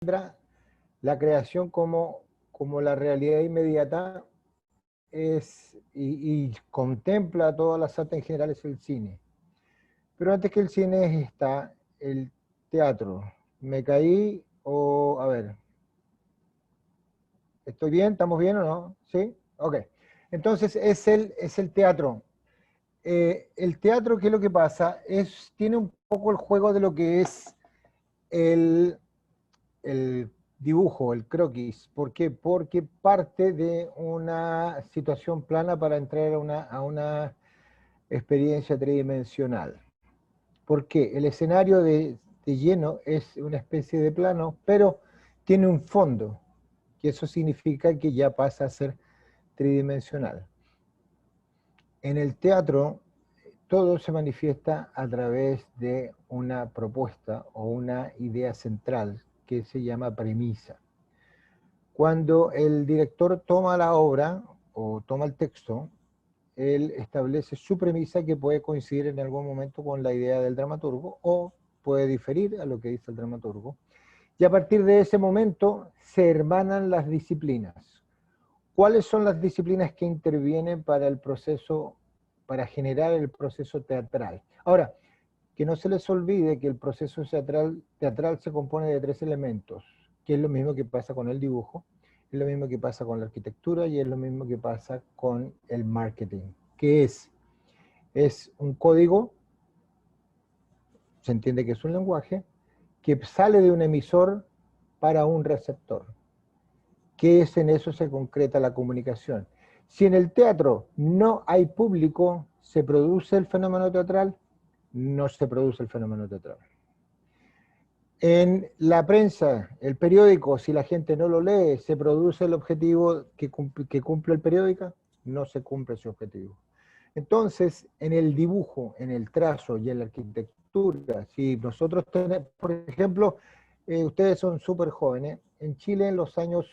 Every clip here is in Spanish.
la creación como la realidad inmediata y contempla todas las artes en general es el cine. Pero antes que el cine está el teatro. ¿Me caí o, a ver, estoy bien? ¿Estamos bien o no? ¿Sí? Ok. Entonces es el teatro. El teatro, ¿qué es lo que pasa? Tiene un poco el juego de lo que es el, el dibujo, el croquis. ¿Por qué? Porque parte de una situación plana para entrar a una experiencia tridimensional. ¿Por qué? El escenario de lleno es una especie de plano, pero tiene un fondo, y eso significa que ya pasa a ser tridimensional. En el teatro, todo se manifiesta a través de una propuesta o una idea central que se llama premisa. Cuando el director toma la obra o toma el texto, él establece su premisa que puede coincidir en algún momento con la idea del dramaturgo o puede diferir a lo que dice el dramaturgo. Y a partir de ese momento se hermanan las disciplinas. ¿Cuáles son las disciplinas que intervienen para el proceso, para generar el proceso teatral? Ahora, que no se les olvide que el proceso teatral se compone de 3 elementos, que es lo mismo que pasa con el dibujo, es lo mismo que pasa con la arquitectura y es lo mismo que pasa con el marketing, que es un código, se entiende que es un lenguaje, que sale de un emisor para un receptor, que es en eso se concreta la comunicación. Si en el teatro no hay público, ¿se produce el fenómeno teatral? No se produce el fenómeno teatral. En la prensa, el periódico, si la gente no lo lee, ¿se produce el objetivo que cumple el periódico? No se cumple ese objetivo. Entonces, en el dibujo, en el trazo y en la arquitectura, si nosotros tenemos, por ejemplo, ustedes son súper jóvenes, en Chile en los años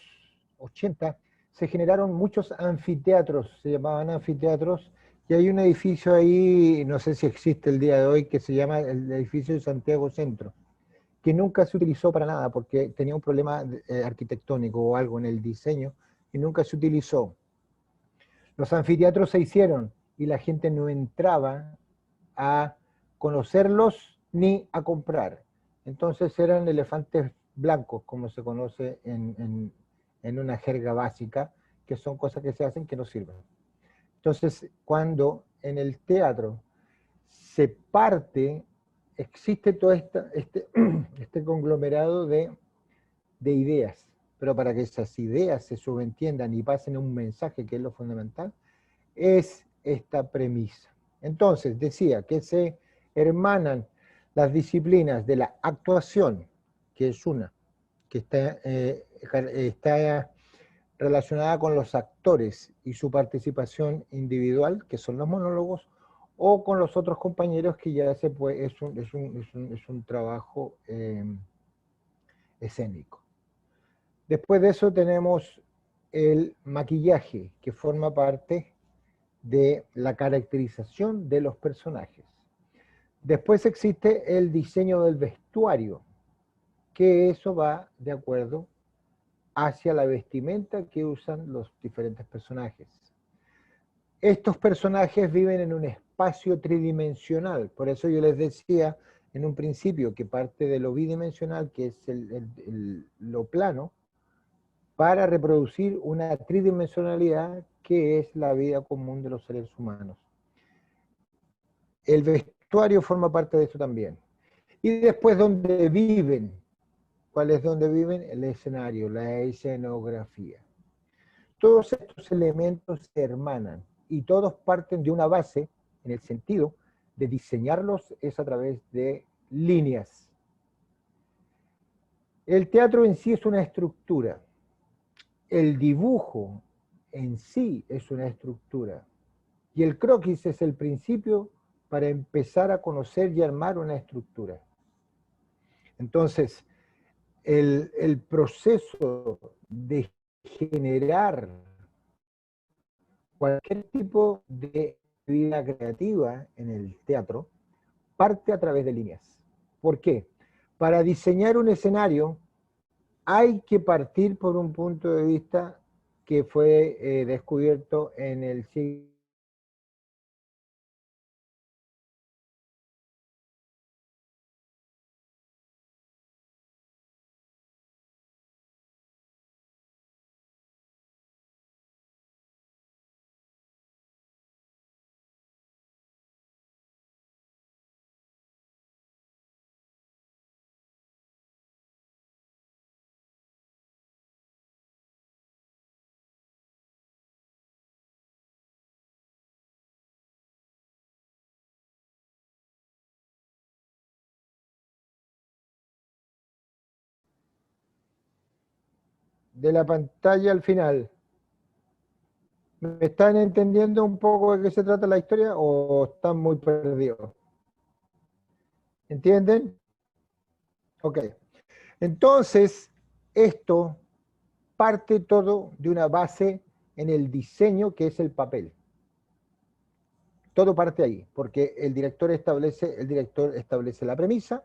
80 se generaron muchos anfiteatros, se llamaban anfiteatros, y hay un edificio ahí, no sé si existe el día de hoy, que se llama el edificio de Santiago Centro, que nunca se utilizó para nada porque tenía un problema arquitectónico o algo en el diseño y nunca se utilizó. Los anfiteatros se hicieron y la gente no entraba a conocerlos ni a comprar. Entonces eran elefantes blancos, como se conoce en una jerga básica, que son cosas que se hacen que no sirven. Entonces, cuando en el teatro se parte, existe todo este conglomerado de ideas, pero para que esas ideas se subentiendan y pasen un mensaje, que es lo fundamental, es esta premisa. Entonces, decía que se hermanan las disciplinas de la actuación, que es una, que está relacionada con los actores y su participación individual, que son los monólogos, o con los otros compañeros, que ya se puede, es un trabajo escénico. Después de eso tenemos el maquillaje, que forma parte de la caracterización de los personajes. Después existe el diseño del vestuario, que eso va de acuerdo hacia la vestimenta que usan los diferentes personajes. Estos personajes viven en un espacio tridimensional, por eso yo les decía en un principio que parte de lo bidimensional, que es lo plano, para reproducir una tridimensionalidad que es la vida común de los seres humanos. El vestuario forma parte de esto también. Y después, ¿dónde viven? ¿Cuál es donde viven? El escenario, la escenografía. Todos estos elementos se hermanan y todos parten de una base, en el sentido de diseñarlos es a través de líneas. El teatro en sí es una estructura. El dibujo en sí es una estructura. Y el croquis es el principio para empezar a conocer y armar una estructura. Entonces, el proceso de generar cualquier tipo de vida creativa en el teatro parte a través de líneas. ¿Por qué? Para diseñar un escenario hay que partir por un punto de vista que fue descubierto en el siglo de la pantalla al final. ¿Me están entendiendo un poco de qué se trata la historia o están muy perdidos? ¿Entienden? Ok. Entonces, esto parte todo de una base en el diseño que es el papel. Todo parte ahí, porque el director establece la premisa.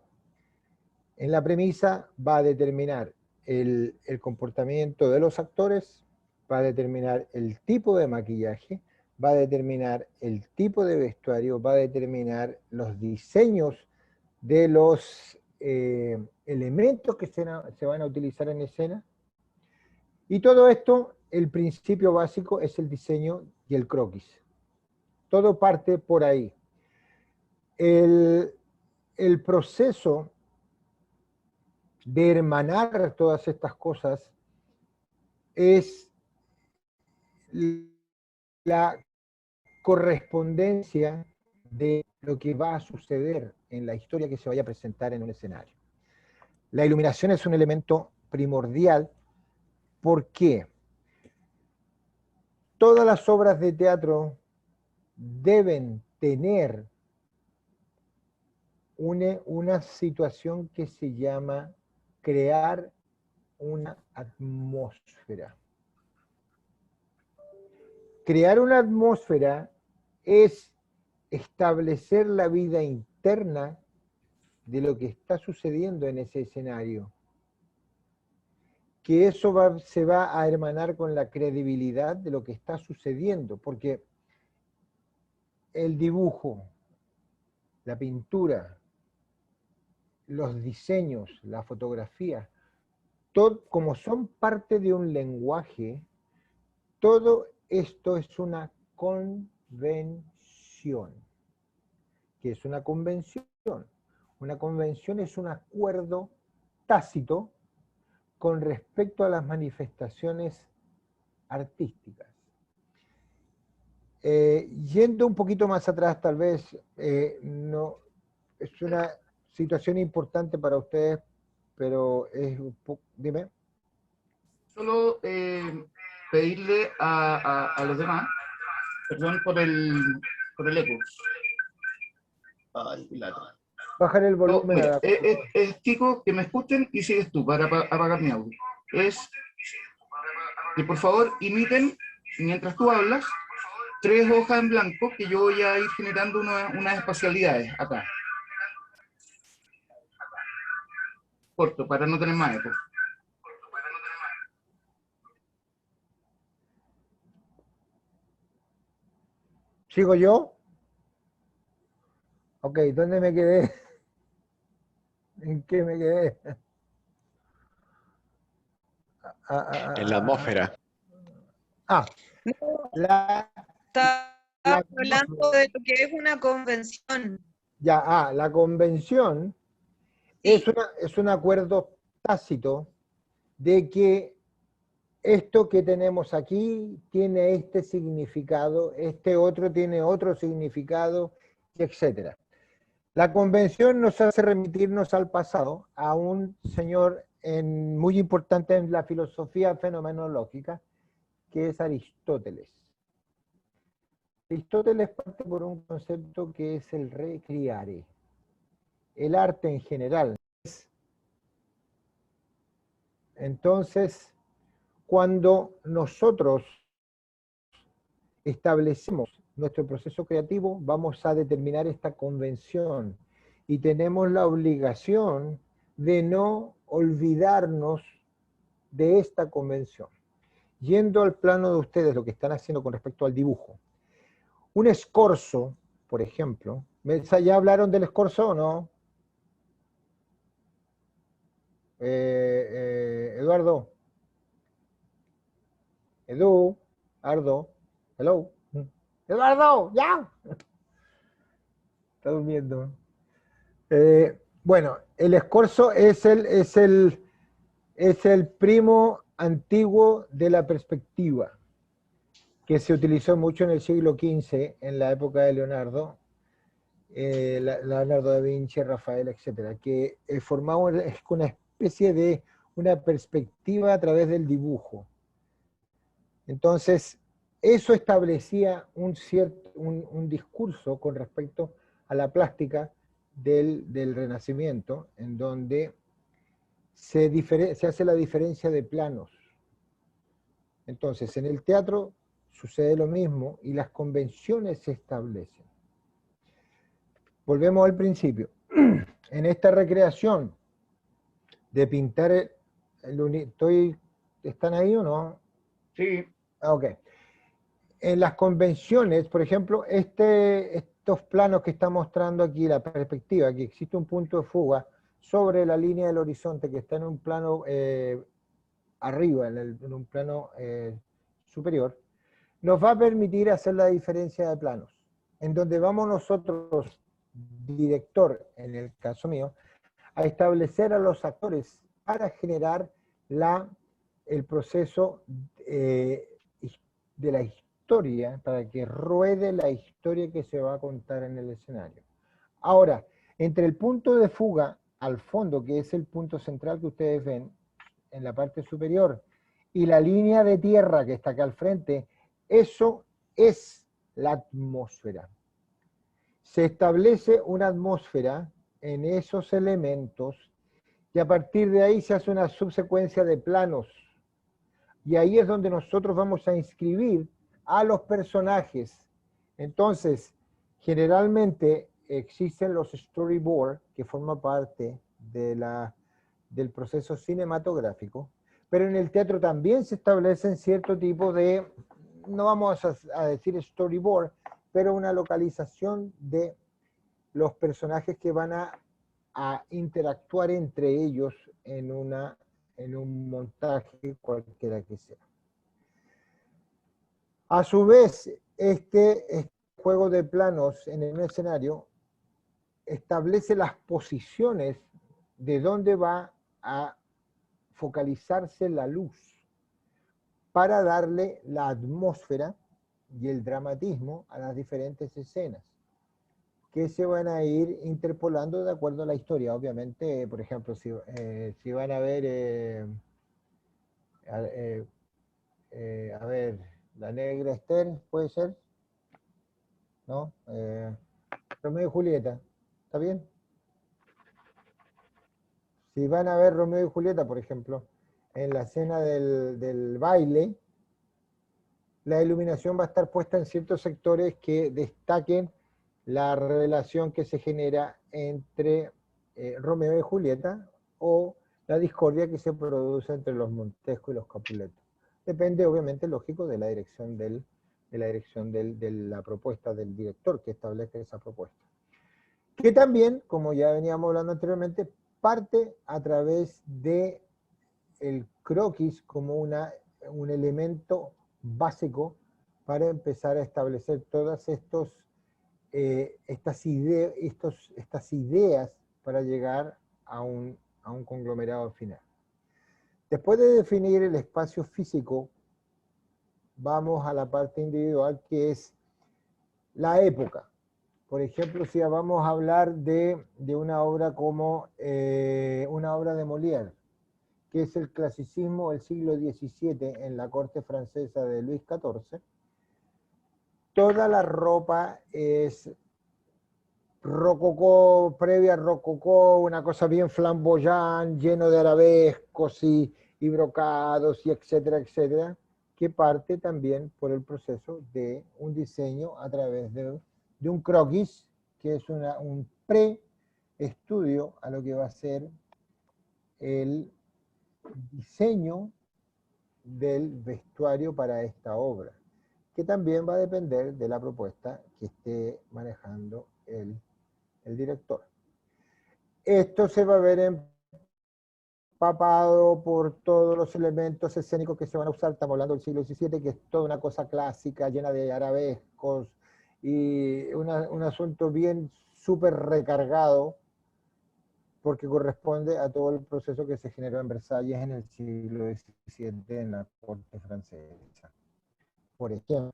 En la premisa va a determinar el comportamiento de los actores, va a determinar el tipo de maquillaje, va a determinar el tipo de vestuario, va a determinar los diseños de los elementos que se van a utilizar en escena. Y todo esto, el principio básico es el diseño y el croquis. Todo parte por ahí. El proceso de hermanar todas estas cosas es la correspondencia de lo que va a suceder en la historia que se vaya a presentar en un escenario. La iluminación es un elemento primordial porque todas las obras de teatro deben tener una situación que se llama crear una atmósfera. Crear una atmósfera es establecer la vida interna de lo que está sucediendo en ese escenario. Que eso se va a hermanar con la credibilidad de lo que está sucediendo, porque el dibujo, la pintura, los diseños, la fotografía, todo, como son parte de un lenguaje, todo esto es una convención. ¿Qué es una convención? Una convención es un acuerdo tácito con respecto a las manifestaciones artísticas. Yendo un poquito más atrás, tal vez, no, es una situación importante para ustedes, pero es un poco, dime. Solo pedirle a los demás, perdón por el eco. Ay, lata. Bajar el No, volumen a mira, la... chico, que me escuchen y sigues tú para apagar mi audio. Es que por favor imiten, mientras tú hablas, 3 hojas en blanco que yo voy a ir generando unas espacialidades acá. Corto, para no tener más eco. ¿Sigo yo? Ok, ¿dónde me quedé? ¿En qué me quedé? En la atmósfera. La, Está la hablando de lo que es una convención. ya, la convención Sí. es un acuerdo tácito de que esto que tenemos aquí tiene este significado, este otro tiene otro significado, etc. La convención nos hace remitirnos al pasado, a un señor muy importante en la filosofía fenomenológica, que es Aristóteles. Aristóteles parte por un concepto que es el recriare. El arte en general. Entonces, cuando nosotros establecemos nuestro proceso creativo, vamos a determinar esta convención y tenemos la obligación de no olvidarnos de esta convención. Yendo al plano de ustedes, lo que están haciendo con respecto al dibujo. Un escorzo, por ejemplo, ¿ya hablaron del escorzo o no? Eduardo. Eduardo. Hello. Eduardo, ya. Está durmiendo. Bueno, el escorzo es el primo antiguo de la perspectiva, que se utilizó mucho en el siglo XV, en la época de Leonardo, Leonardo da Vinci, Rafael, etcétera, que formaba una especie de una perspectiva a través del dibujo. Entonces, eso establecía un discurso con respecto a la plástica del Renacimiento, en donde se hace la diferencia de planos. Entonces, en el teatro sucede lo mismo y las convenciones se establecen. Volvemos al principio. En esta recreación de pintar ¿están ahí o no? Sí. Ok. En las convenciones, por ejemplo, estos planos que está mostrando aquí, la perspectiva, que existe un punto de fuga sobre la línea del horizonte que está en un plano arriba, en un plano superior, nos va a permitir hacer la diferencia de planos, en donde vamos nosotros, director, en el caso mío, a establecer a los actores para generar el proceso de la historia, para que ruede la historia que se va a contar en el escenario. Ahora, entre el punto de fuga al fondo, que es el punto central que ustedes ven en la parte superior, y la línea de tierra que está acá al frente, eso es la atmósfera. Se establece una atmósfera en esos elementos y a partir de ahí se hace una subsecuencia de planos. Y ahí es donde nosotros vamos a inscribir a los personajes. Entonces, generalmente existen los storyboards que forman parte del proceso cinematográfico, pero en el teatro también se establecen cierto tipo de, no vamos a decir storyboard, pero una localización de los personajes que van a interactuar entre ellos en un montaje cualquiera que sea. A su vez, este juego de planos en el escenario establece las posiciones de dónde va a focalizarse la luz para darle la atmósfera y el dramatismo a las diferentes escenas, que se van a ir interpolando de acuerdo a la historia. Obviamente, por ejemplo, si van a ver, a ver, La Negra Esther, ¿puede ser? ¿No? Romeo y Julieta, ¿está bien? Si van a ver Romeo y Julieta, por ejemplo, en la escena del baile, la iluminación va a estar puesta en ciertos sectores que destaquen la relación que se genera entre Romeo y Julieta o la discordia que se produce entre los Montesco y los Capuleto. Depende, obviamente, lógico, de la dirección de la propuesta del director que establece esa propuesta. Que también, como ya veníamos hablando anteriormente, parte a través de el croquis como un elemento básico para empezar a establecer todas estas ideas para llegar a un conglomerado final. Después de definir el espacio físico, vamos a la parte individual, que es la época. Por ejemplo, si vamos a hablar de una obra como una obra de Molière, que es el clasicismo del siglo XVII en la corte francesa de Luis XIV, toda la ropa es rococó, previa rococó, una cosa bien flamboyante, lleno de arabescos y brocados y etcétera, etcétera, que parte también por el proceso de un diseño a través de un croquis, que es un pre-estudio a lo que va a ser el diseño del vestuario para esta obra, que también va a depender de la propuesta que esté manejando el director. Esto se va a ver empapado por todos los elementos escénicos que se van a usar. Estamos hablando del siglo XVII, que es toda una cosa clásica, llena de arabescos, y un asunto bien súper recargado, porque corresponde a todo el proceso que se generó en Versalles en el siglo XVII en la corte francesa, por ejemplo.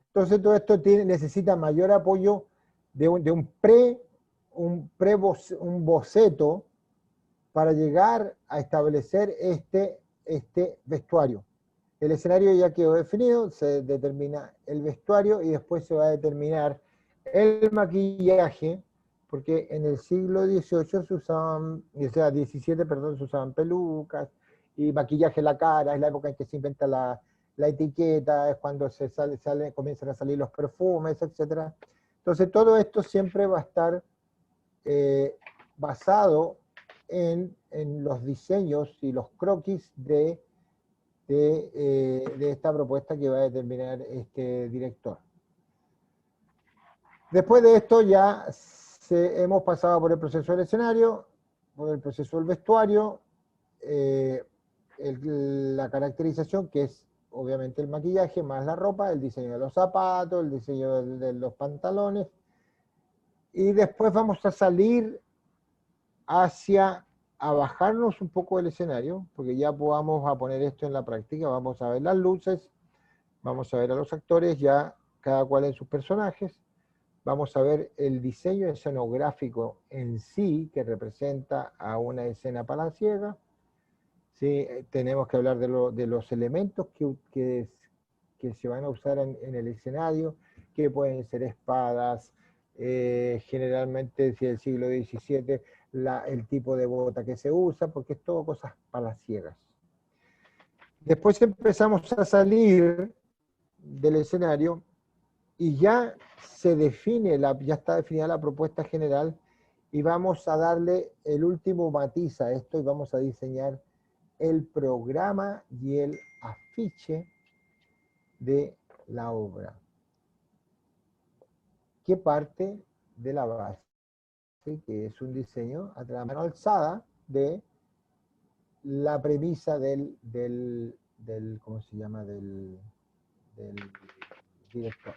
Entonces todo esto necesita mayor apoyo de un boceto para llegar a establecer este vestuario. El escenario ya quedó definido, se determina el vestuario y después se va a determinar el maquillaje, porque en el siglo XVIII se usaban, o sea, XVII, perdón, se usaban pelucas y maquillaje en la cara, es la época en que se inventa la etiqueta, es cuando comienzan a salir los perfumes, etc. Entonces todo esto siempre va a estar basado en los diseños y los croquis de esta propuesta que va a determinar este director. Después de esto ya hemos pasado por el proceso del escenario, por el proceso del vestuario, la caracterización, que es obviamente el maquillaje, más la ropa, el diseño de los zapatos, el diseño de los pantalones, y después vamos a salir a bajarnos un poco del escenario, porque ya vamos a poner esto en la práctica, vamos a ver las luces, vamos a ver a los actores ya cada cual en sus personajes, vamos a ver el diseño escenográfico en sí, que representa a una escena palaciega. ¿Sí? Tenemos que hablar de los elementos que se van a usar en el escenario, que pueden ser espadas, generalmente si el siglo XVII, el tipo de bota que se usa, porque es todo cosas palaciegas. Después empezamos a salir del escenario y ya ya está definida la propuesta general, y vamos a darle el último matiz a esto y vamos a diseñar el programa y el afiche de la obra, que parte de la base, que es un diseño a la mano alzada de la premisa del ¿cómo se llama? Del director.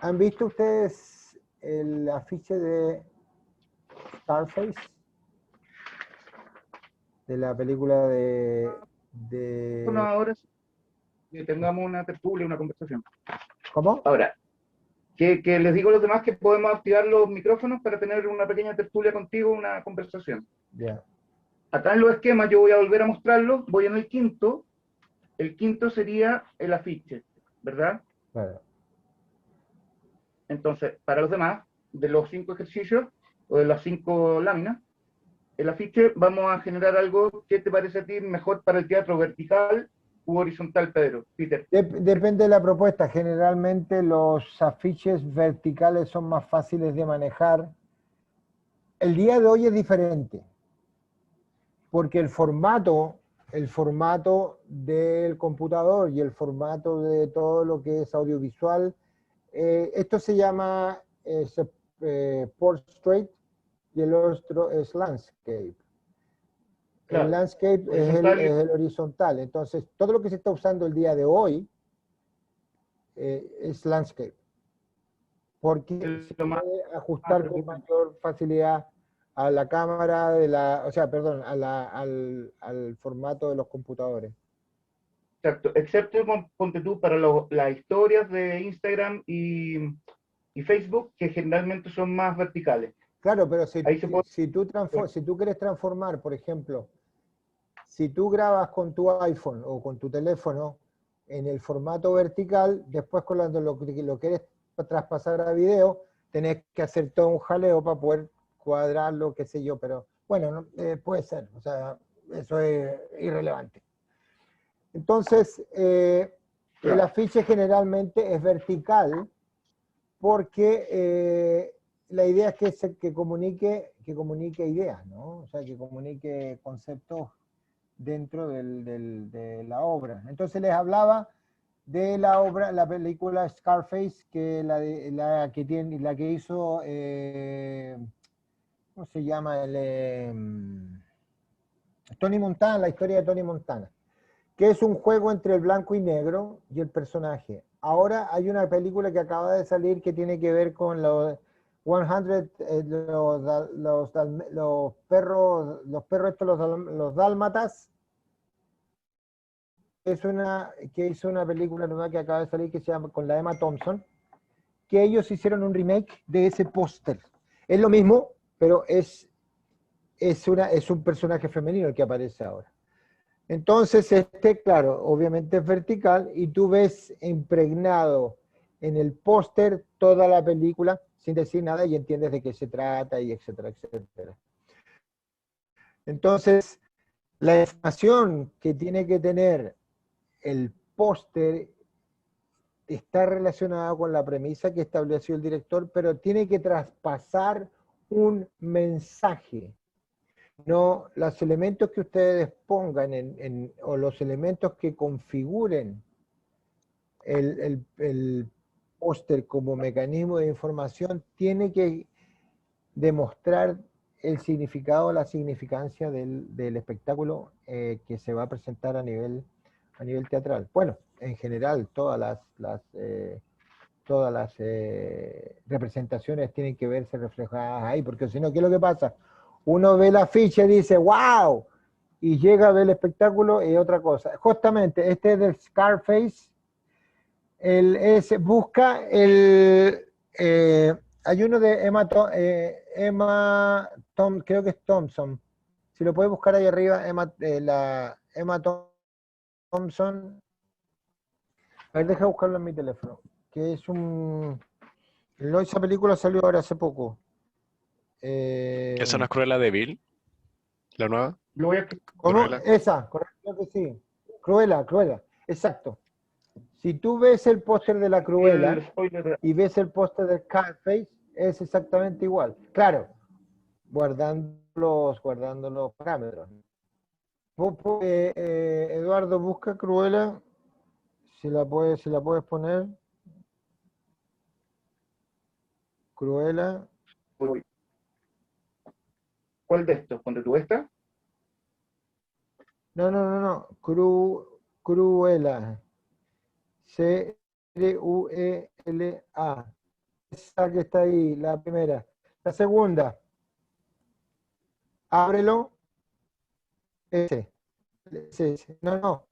¿Han visto ustedes el afiche de Scarface? De la película Bueno, ahora sí, que tengamos una tertulia, una conversación. ¿Cómo? Ahora, que les digo a los demás que podemos activar los micrófonos para tener una pequeña tertulia contigo, una conversación. Ya. Acá en los esquemas yo voy a volver a mostrarlos, voy en el quinto sería el afiche, ¿verdad? Claro. Entonces, para los demás, de los 5 ejercicios, o de las 5 láminas, el afiche vamos a generar algo que te parece a ti mejor para el teatro vertical u horizontal, Pedro. Peter. Depende de la propuesta. Generalmente los afiches verticales son más fáciles de manejar. El día de hoy es diferente, porque el formato del computador y el formato de todo lo que es audiovisual, esto se llama Portrait y el otro es Landscape. Claro, el Landscape es el horizontal. Entonces, todo lo que se está usando el día de hoy es Landscape, porque se puede ajustar con mayor facilidad a la cámara al formato de los computadores. Exacto, excepto ponte tú para las historias de Instagram y Facebook, que generalmente son más verticales. Claro, pero si tú quieres transformar, por ejemplo, si tú grabas con tu iPhone o con tu teléfono en el formato vertical, después cuando lo quieres traspasar a video, tenés que hacer todo un jaleo para poder cuadrarlo, qué sé yo, pero bueno, puede ser, o sea, eso es irrelevante. Entonces, el afiche generalmente es vertical porque la idea es que comunique ideas, ¿no? O sea, que comunique conceptos dentro de la obra. Entonces les hablaba de la obra, la película Scarface, que la que hizo, ¿cómo se llama? Tony Montana, la historia de Tony Montana, que es un juego entre el blanco y negro y el personaje. Ahora hay una película que acaba de salir que tiene que ver con los 100, los perros estos, los dálmatas. Que hizo una película nueva que acaba de salir que se llama, con la Emma Thompson, que ellos hicieron un remake de ese póster. Es lo mismo, pero es un personaje femenino el que aparece ahora. Entonces, claro, obviamente es vertical y tú ves impregnado en el póster toda la película sin decir nada y entiendes de qué se trata y etcétera, etcétera. Entonces, la información que tiene que tener el póster está relacionada con la premisa que estableció el director, pero tiene que traspasar un mensaje. No, los elementos que ustedes pongan o los elementos que configuren el póster como mecanismo de información tiene que demostrar el significado, la significancia del espectáculo que se va a presentar a nivel teatral. Bueno, en general todas las representaciones tienen que verse reflejadas ahí, porque si no, ¿qué es lo que pasa? Uno ve la ficha y dice, ¡wow! Y llega a ver el espectáculo y otra cosa. Justamente, este es del Scarface. Busca hay uno de Emma creo que es Thompson. Si lo puedes buscar ahí arriba, la Emma Thompson. A ver, deja buscarlo en mi teléfono. Que es esa película salió ahora hace poco. ¿Esa no es Cruella de Vil? ¿La nueva? Lo voy a... ¿Cómo? Cruella. Esa, correcto que sí. Cruella, exacto. Si tú ves el póster de la Cruella el spoiler. y ves el póster de Scarface, es exactamente igual. Claro, guardando los parámetros. Eduardo, busca Cruella, si la puedes poner. Cruella. Voy. ¿Cuál de estos? ¿Ponte tú esta? No. Cruella. Cruela. Esa que está ahí, la primera. La segunda. Ábrelo. Ese. No.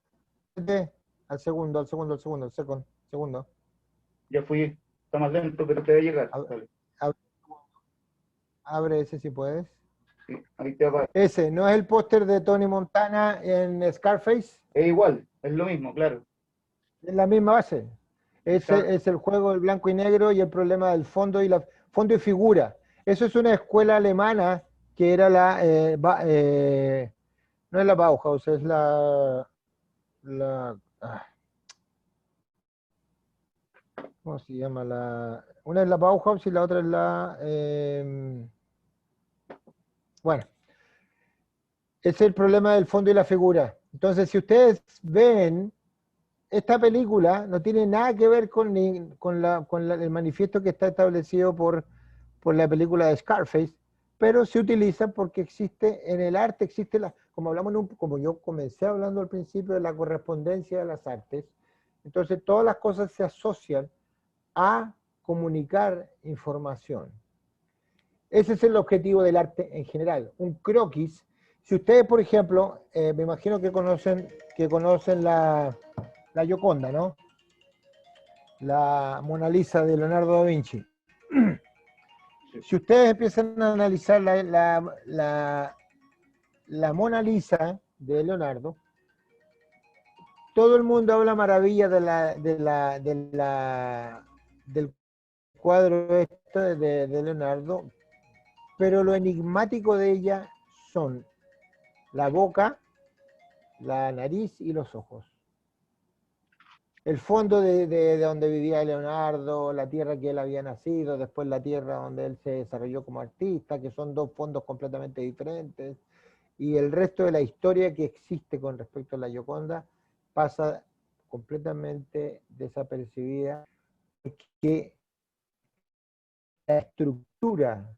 Al segundo. Segundo. Ya fui. Está más lento, pero te va a llegar. Abre, Dale. abre ese si puedes. Sí, ahí te va. Ese, ¿no es el póster de Tony Montana en Scarface? Es igual, es lo mismo, claro. Es la misma base. Ese Exacto. es el juego del blanco y negro y el problema del fondo y figura. Eso es una escuela alemana que era no es la Bauhaus, es ¿cómo se llama? Una es la Bauhaus y la otra es bueno, ese es el problema del fondo y la figura. Entonces, si ustedes ven, esta película no tiene nada que ver con el manifiesto que está establecido por la película de Scarface, pero se utiliza porque existe, en el arte existe como como yo comencé hablando al principio de la correspondencia de las artes, entonces todas las cosas se asocian a comunicar información. Ese es el objetivo del arte en general. Un croquis, si ustedes, por ejemplo, me imagino que conocen la Gioconda, ¿no? La Mona Lisa de Leonardo da Vinci. Si ustedes empiezan a analizar la Mona Lisa de Leonardo, todo el mundo habla maravilla del cuadro este de Leonardo, pero lo enigmático de ella son la boca, la nariz y los ojos. El fondo de donde vivía Leonardo, la tierra que él había nacido, después la tierra donde él se desarrolló como artista, que son dos fondos completamente diferentes. y el resto de la historia que existe con respecto a la Gioconda pasa completamente desapercibida, porque la estructura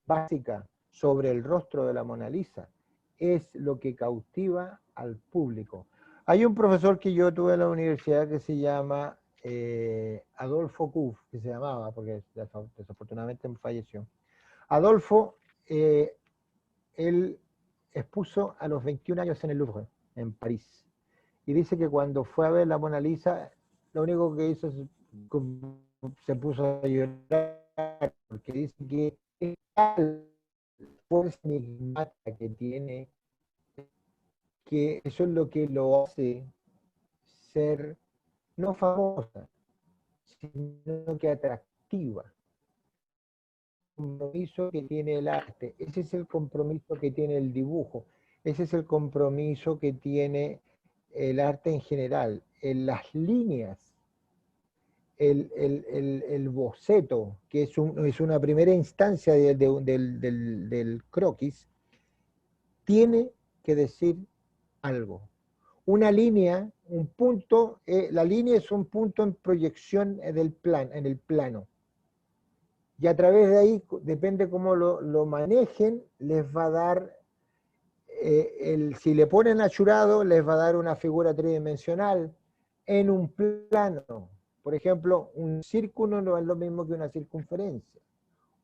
básica sobre el rostro de la Mona Lisa es lo que cautiva al público. Hay un profesor que yo tuve en la universidad que se llama Adolfo Kuff, que se llamaba, porque desafortunadamente falleció. Adolfo, él expuso a los 21 años en el Louvre, en París. Y dice que cuando fue a ver la Mona Lisa, lo único que hizo se puso a llorar, porque dice que es tal fuerza enigmática que tiene, que eso es lo que lo hace ser no famosa, sino que atractiva. El compromiso que tiene el arte, ese es el compromiso que tiene el dibujo, ese es el compromiso que tiene el arte en general, en las líneas, el boceto, que es una primera instancia del croquis, tiene que decir algo. Una línea, un punto, la línea es un punto en proyección en el plano. Y a través de ahí, depende cómo lo manejen, les va a dar, si le ponen achurado, les va a dar una figura tridimensional en un plano. Por ejemplo, un círculo no es lo mismo que una circunferencia.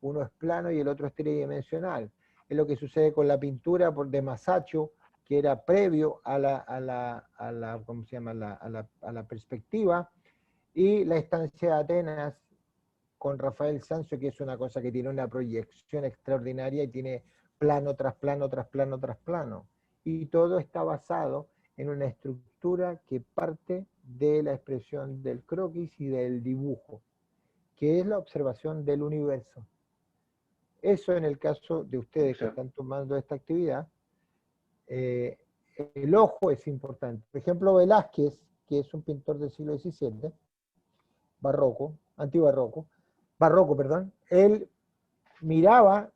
Uno es plano y el otro es tridimensional. Es lo que sucede con la pintura de Masaccio, que era previo a la ¿cómo se llama? A la perspectiva, y la estancia de Atenas con Rafael Sanzio, que es una cosa que tiene una proyección extraordinaria y tiene plano tras plano, tras plano, tras plano. Y todo está basado en una estructura que parte de la expresión del croquis y del dibujo, que es la observación del universo. Eso en el caso de ustedes que están tomando esta actividad, el ojo es importante. Por ejemplo, Velázquez, que es un pintor del siglo XVII, barroco, perdón, él miraba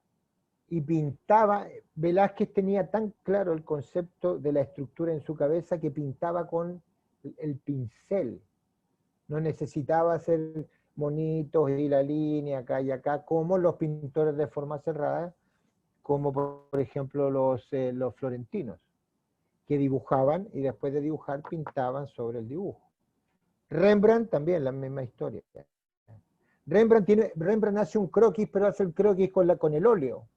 y pintaba. Velázquez tenía tan claro el concepto de la estructura en su cabeza que pintaba con el pincel. No necesitaba hacer monitos y la línea acá y acá, como los pintores de forma cerrada, como por ejemplo los florentinos, que dibujaban y después de dibujar pintaban sobre el dibujo. Rembrandt también, la misma historia. Rembrandt hace un croquis, pero hace el croquis con el óleo.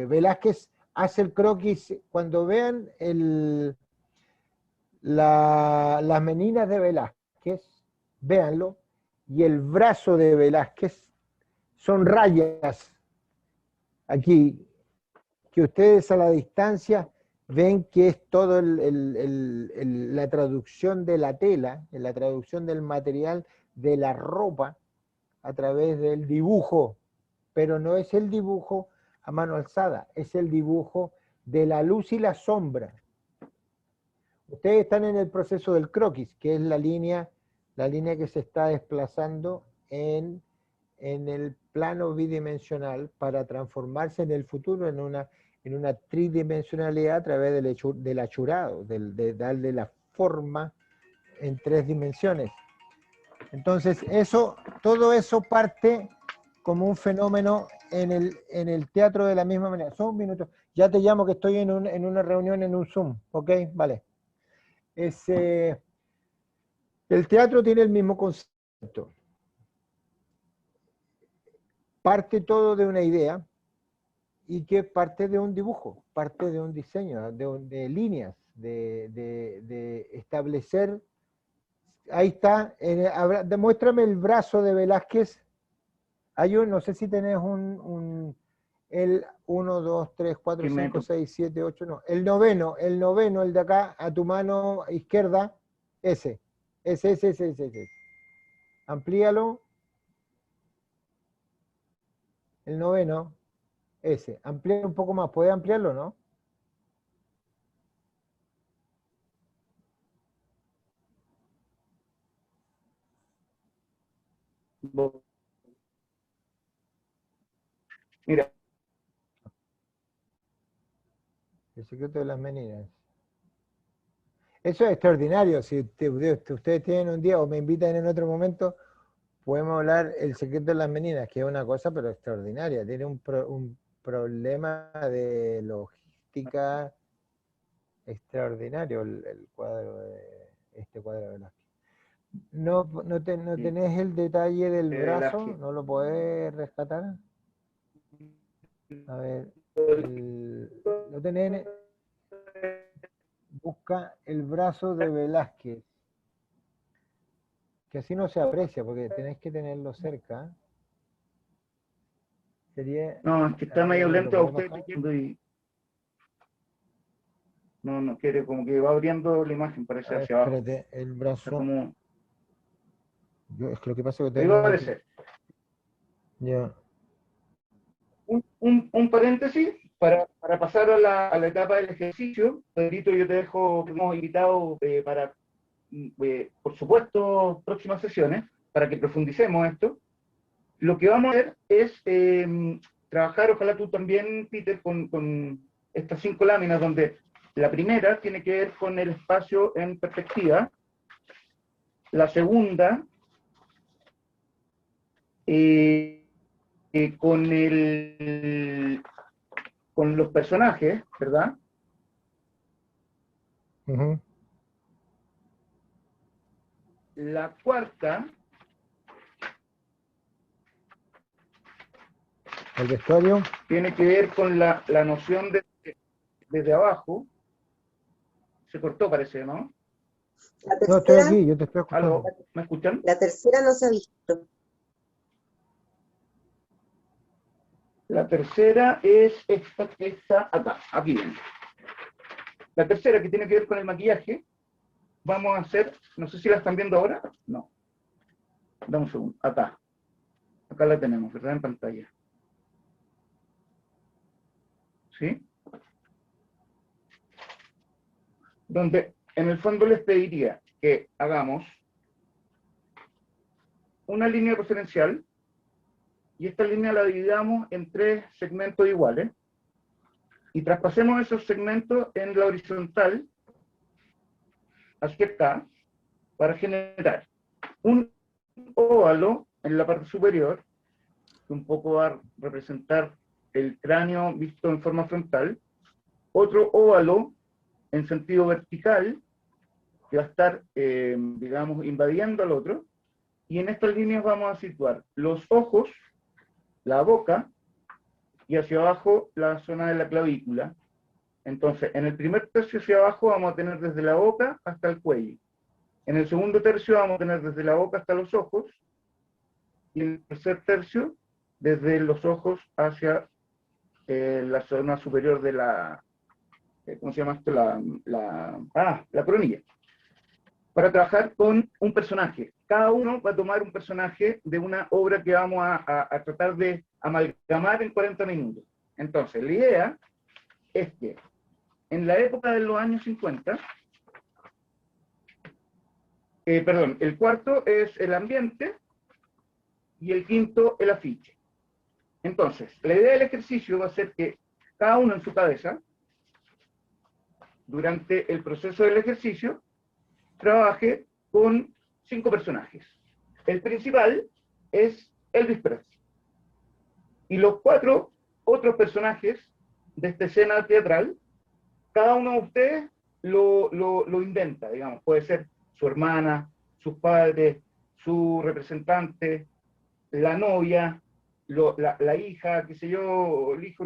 Velázquez hace el croquis, cuando vean las meninas de Velázquez, véanlo, y el brazo de Velázquez son rayas aquí, que ustedes a la distancia ven que es todo la traducción de la tela, la traducción del material de la ropa a través del dibujo, pero no es el dibujo a mano alzada, es el dibujo de la luz y la sombra. Ustedes están en el proceso del croquis, que es la línea que se está desplazando en el plano bidimensional para transformarse en el futuro en una tridimensionalidad a través del achurado, de darle la forma en 3 dimensiones. Entonces, todo eso parte como un fenómeno en el teatro de la misma manera. Son un minuto. Ya te llamo que estoy en una reunión en un Zoom, ¿ok? Vale. El teatro tiene el mismo concepto. Parte todo de una idea y que parte de un dibujo, parte de un diseño, de líneas, de establecer. Ahí está, demuéstrame el brazo de Velázquez. Hay no sé si tenés el 1, 2, 3, 4, 5, 6, 7, 8, no. El noveno, el de acá, a tu mano izquierda, ese. Amplíalo. El noveno, ese. Amplía un poco más. ¿Puede ampliarlo, no? Mira, El secreto de las meninas. Eso es extraordinario. Si ustedes tienen un día o me invitan en otro momento, podemos hablar el secreto de las meninas, que es una cosa pero extraordinaria. Tiene un problema de logística extraordinario el cuadro de este cuadro de Velázquez. ¿No tenés el detalle del brazo? Velázquez. ¿No lo podés rescatar? A ver, lo tenés. Busca el brazo de Velázquez, que así no se aprecia, porque tenés que tenerlo cerca. Sería... No, es que está medio ¿lo lento a podés usted bajar? y no quiere, como que va abriendo la imagen, parece A ver, hacia abajo. espérate, el Está brazo... como... Es que lo que pasa es que Ahí va a tengo... aparecer. Ya. Un paréntesis para pasar a la etapa del ejercicio. Pedrito, yo te dejo, hemos invitado para, por supuesto, próximas sesiones, para que profundicemos esto. Lo que vamos a hacer es trabajar, ojalá tú también, Peter, con estas 5 láminas, donde la primera tiene que ver con el espacio en perspectiva, la segunda con los personajes, ¿verdad? Uh-huh. La cuarta, El vestuario. tiene que ver con la noción de desde abajo. Se cortó, parece, ¿no? La No, estoy tercera, aquí, yo te estoy escuchando. ¿Aló? ¿Me escuchan? la tercera no se ha visto. La tercera es esta que está acá, aquí viene. La tercera, que tiene que ver con el maquillaje, vamos a hacer, no sé si la están viendo ahora, no. Dame un segundo, acá. Acá la tenemos, ¿verdad? En pantalla. ¿Sí? Donde en el fondo les pediría que hagamos una línea referencial y esta línea la dividamos en 3 segmentos iguales y traspasemos esos segmentos en la horizontal hacia acá para generar un óvalo en la parte superior que un poco va a representar el cráneo visto en forma frontal, otro óvalo en sentido vertical que va a estar, digamos, invadiendo al otro, y en estas líneas vamos a situar los ojos, la boca, y hacia abajo la zona de la clavícula. Entonces, en el primer tercio hacia abajo vamos a tener desde la boca hasta el cuello. En el segundo tercio vamos a tener desde la boca hasta los ojos, y en el tercer tercio, desde los ojos hacia la zona superior de la, ¿cómo se llama esto? La coronilla. Para trabajar con un personaje. Cada uno va a tomar un personaje de una obra que vamos a tratar de amalgamar en 40 minutos. Entonces, la idea es que en la época de los años 50, el cuarto es el ambiente y el quinto el afiche. Entonces, la idea del ejercicio va a ser que cada uno en su cabeza, durante el proceso del ejercicio, trabaje con 5 personajes. El principal es Elvis Presley. Y los 4 otros personajes de esta escena teatral, cada uno de ustedes lo inventa, digamos. Puede ser su hermana, sus padres, su representante, la novia, la hija, qué sé yo, el hijo,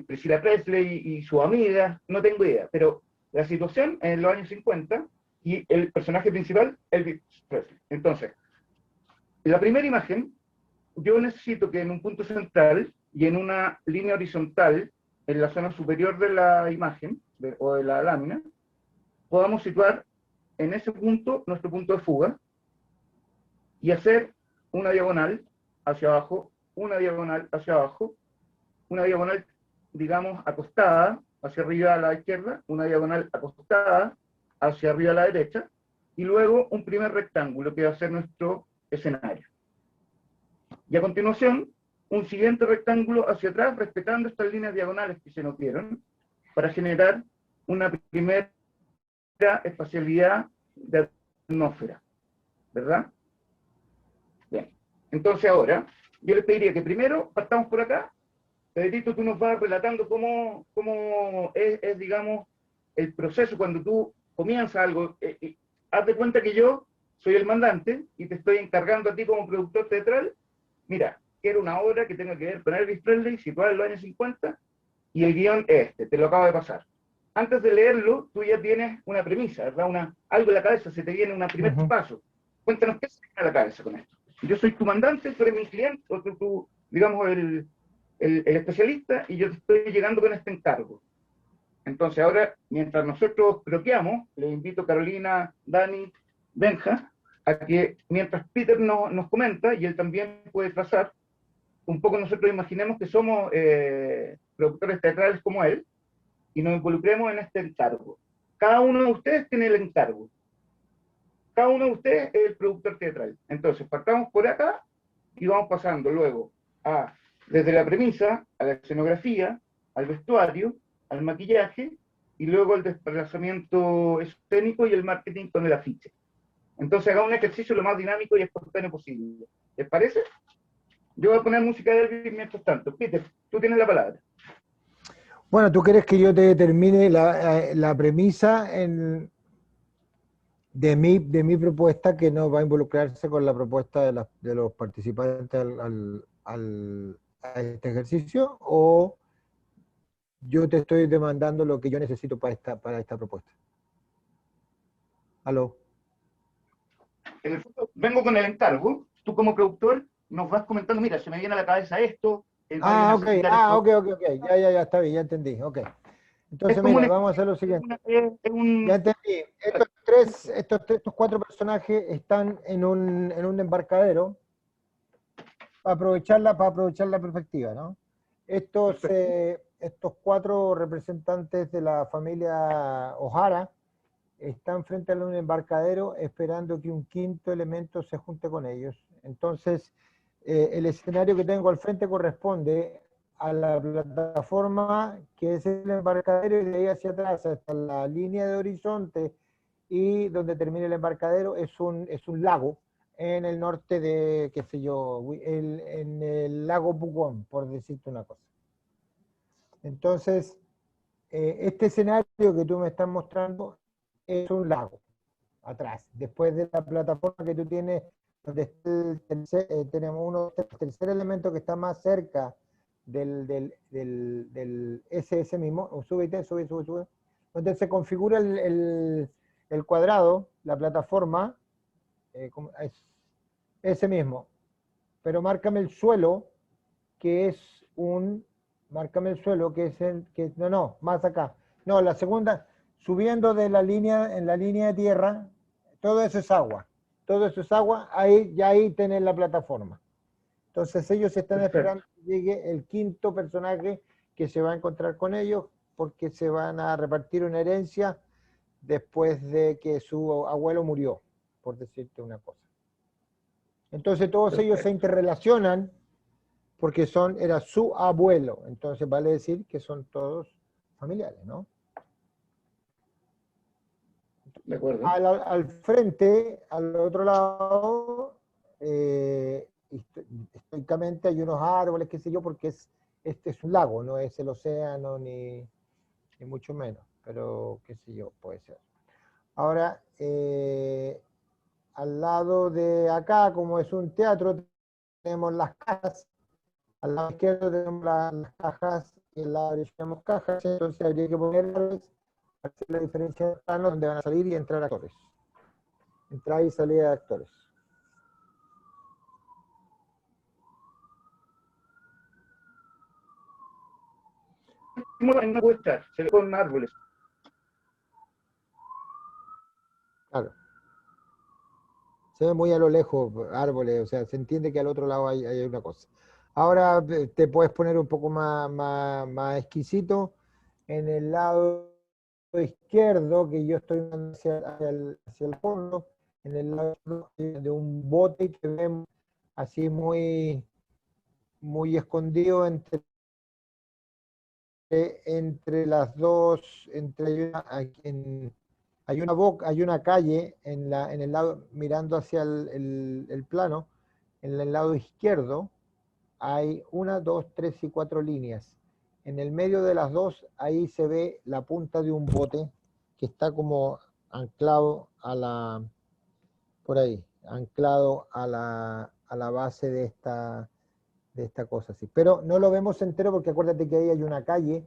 Priscilla Presley y su amiga, no tengo idea, pero la situación en los años 50 y el personaje principal, Elvis Presley. Entonces, la primera imagen, yo necesito que en un punto central y en una línea horizontal, en la zona superior de la imagen o de la lámina, podamos situar en ese punto nuestro punto de fuga y hacer una diagonal hacia abajo, una diagonal hacia abajo, una diagonal, digamos, acostada hacia arriba a la izquierda, una diagonal acostada hacia arriba a la derecha, y luego un primer rectángulo que va a ser nuestro escenario. Y a continuación, un siguiente rectángulo hacia atrás, respetando estas líneas diagonales que se nos dieron, para generar una primera espacialidad de atmósfera, ¿verdad? Bien, entonces ahora, yo les pediría que primero partamos por acá. Pedrito, tú nos vas relatando cómo es, digamos, el proceso cuando tú comienzas algo. Haz de cuenta que yo soy el mandante y te estoy encargando a ti como productor teatral. Mira, quiero una obra que tenga que ver con Elvis Presley, situada en los años 50, y el guión es este, te lo acabo de pasar. Antes de leerlo, tú ya tienes una premisa, ¿verdad? Algo en la cabeza, se te viene un primer paso. Cuéntanos qué se te viene a la cabeza con esto. Yo soy tu mandante, tú eres mi cliente, o tú digamos, el especialista, y yo te estoy llegando con este encargo. Entonces ahora, mientras nosotros croqueamos, les invito a Carolina, Dani, Benja, a que mientras Peter nos comenta, y él también puede trazar, un poco nosotros imaginemos que somos productores teatrales como él, y nos involucremos en este encargo. Cada uno de ustedes tiene el encargo. Cada uno de ustedes es el productor teatral. Entonces, partamos por acá y vamos pasando luego desde la premisa, a la escenografía, al vestuario, al maquillaje, y luego al desplazamiento escénico y el marketing con el afiche. Entonces, haga un ejercicio lo más dinámico y espontáneo posible. ¿Les parece? Yo voy a poner música de Elvis mientras tanto. Peter, tú tienes la palabra. Bueno, ¿tú quieres que yo te termine la premisa de mi propuesta, que no va a involucrarse con la propuesta de los participantes a este ejercicio? ¿O yo te estoy demandando lo que yo necesito para esta propuesta? ¿Aló? En el fondo, vengo con el encargo. Tú como productor nos vas comentando, mira, se me viene a la cabeza esto. Ok. Ya, está bien, ya entendí. Ok. Entonces, mira, vamos a hacer lo siguiente. Ya entendí. Estos 4 personajes están en un embarcadero para aprovechar la perspectiva, ¿no? Estos 4 representantes de la familia O'Hara están frente a un embarcadero esperando que un quinto elemento se junte con ellos. Entonces, el escenario que tengo al frente corresponde a la plataforma que es el embarcadero, y de ahí hacia atrás hasta la línea de horizonte y donde termina el embarcadero es un lago en el norte de, qué sé yo, en el lago Pucón, por decirte una cosa. Entonces, este escenario que tú me estás mostrando es un lago, atrás. Después de la plataforma que tú tienes, donde está tenemos el tercer elemento que está más cerca del ese mismo, sube, donde se configura el cuadrado, la plataforma, es ese mismo. Pero márcame el suelo, que es más acá. No, la segunda, subiendo de en la línea de tierra, todo eso es agua. Todo eso es agua, ahí tienen la plataforma. Entonces ellos están esperando que llegue el quinto personaje que se va a encontrar con ellos, porque se van a repartir una herencia después de que su abuelo murió, por decirte una cosa. Entonces todos ellos se interrelacionan porque era su abuelo. Entonces vale decir que son todos familiares, ¿no? De acuerdo. Al frente, al otro lado, históricamente hay unos árboles, qué sé yo, porque este es un lago, no es el océano ni mucho menos, pero qué sé yo, puede ser. Ahora, al lado de acá, como es un teatro, tenemos las cajas, al lado izquierdo tenemos las cajas y al lado derecho tenemos cajas, entonces habría que poner hacer la diferencia de planos donde van a salir y entrar actores. Entrada y salida de actores. No puede estar, se le ponen árboles. Claro. Se ve muy a lo lejos, árboles, o sea, se entiende que al otro lado hay una cosa. Ahora te puedes poner un poco más exquisito. En el lado izquierdo, que yo estoy hacia el fondo, en el lado de un bote que vemos así muy muy escondido entre las dos, hay una boca, hay una calle en el lado, mirando hacia el plano, en el lado izquierdo, hay 1, 2, 3 y 4 líneas. En el medio de las dos, ahí se ve la punta de un bote que está como anclado por ahí, anclado a la base de esta cosa así. Pero no lo vemos entero porque acuérdate que ahí hay una calle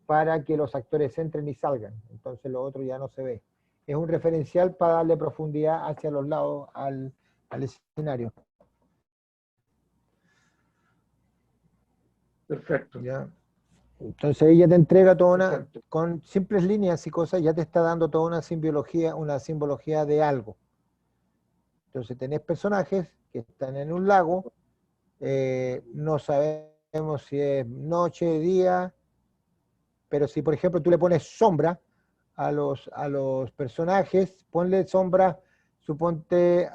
para que los actores entren y salgan. Entonces lo otro ya no se ve. Es un referencial para darle profundidad hacia los lados al escenario. Perfecto. ¿Ya? Entonces ella te entrega toda Perfecto. con simples líneas y cosas, ya te está dando toda una simbología de algo. Entonces tenés personajes que están en un lago, no sabemos si es noche, día, pero si por ejemplo tú le pones sombra a los personajes, ponle sombra, suponte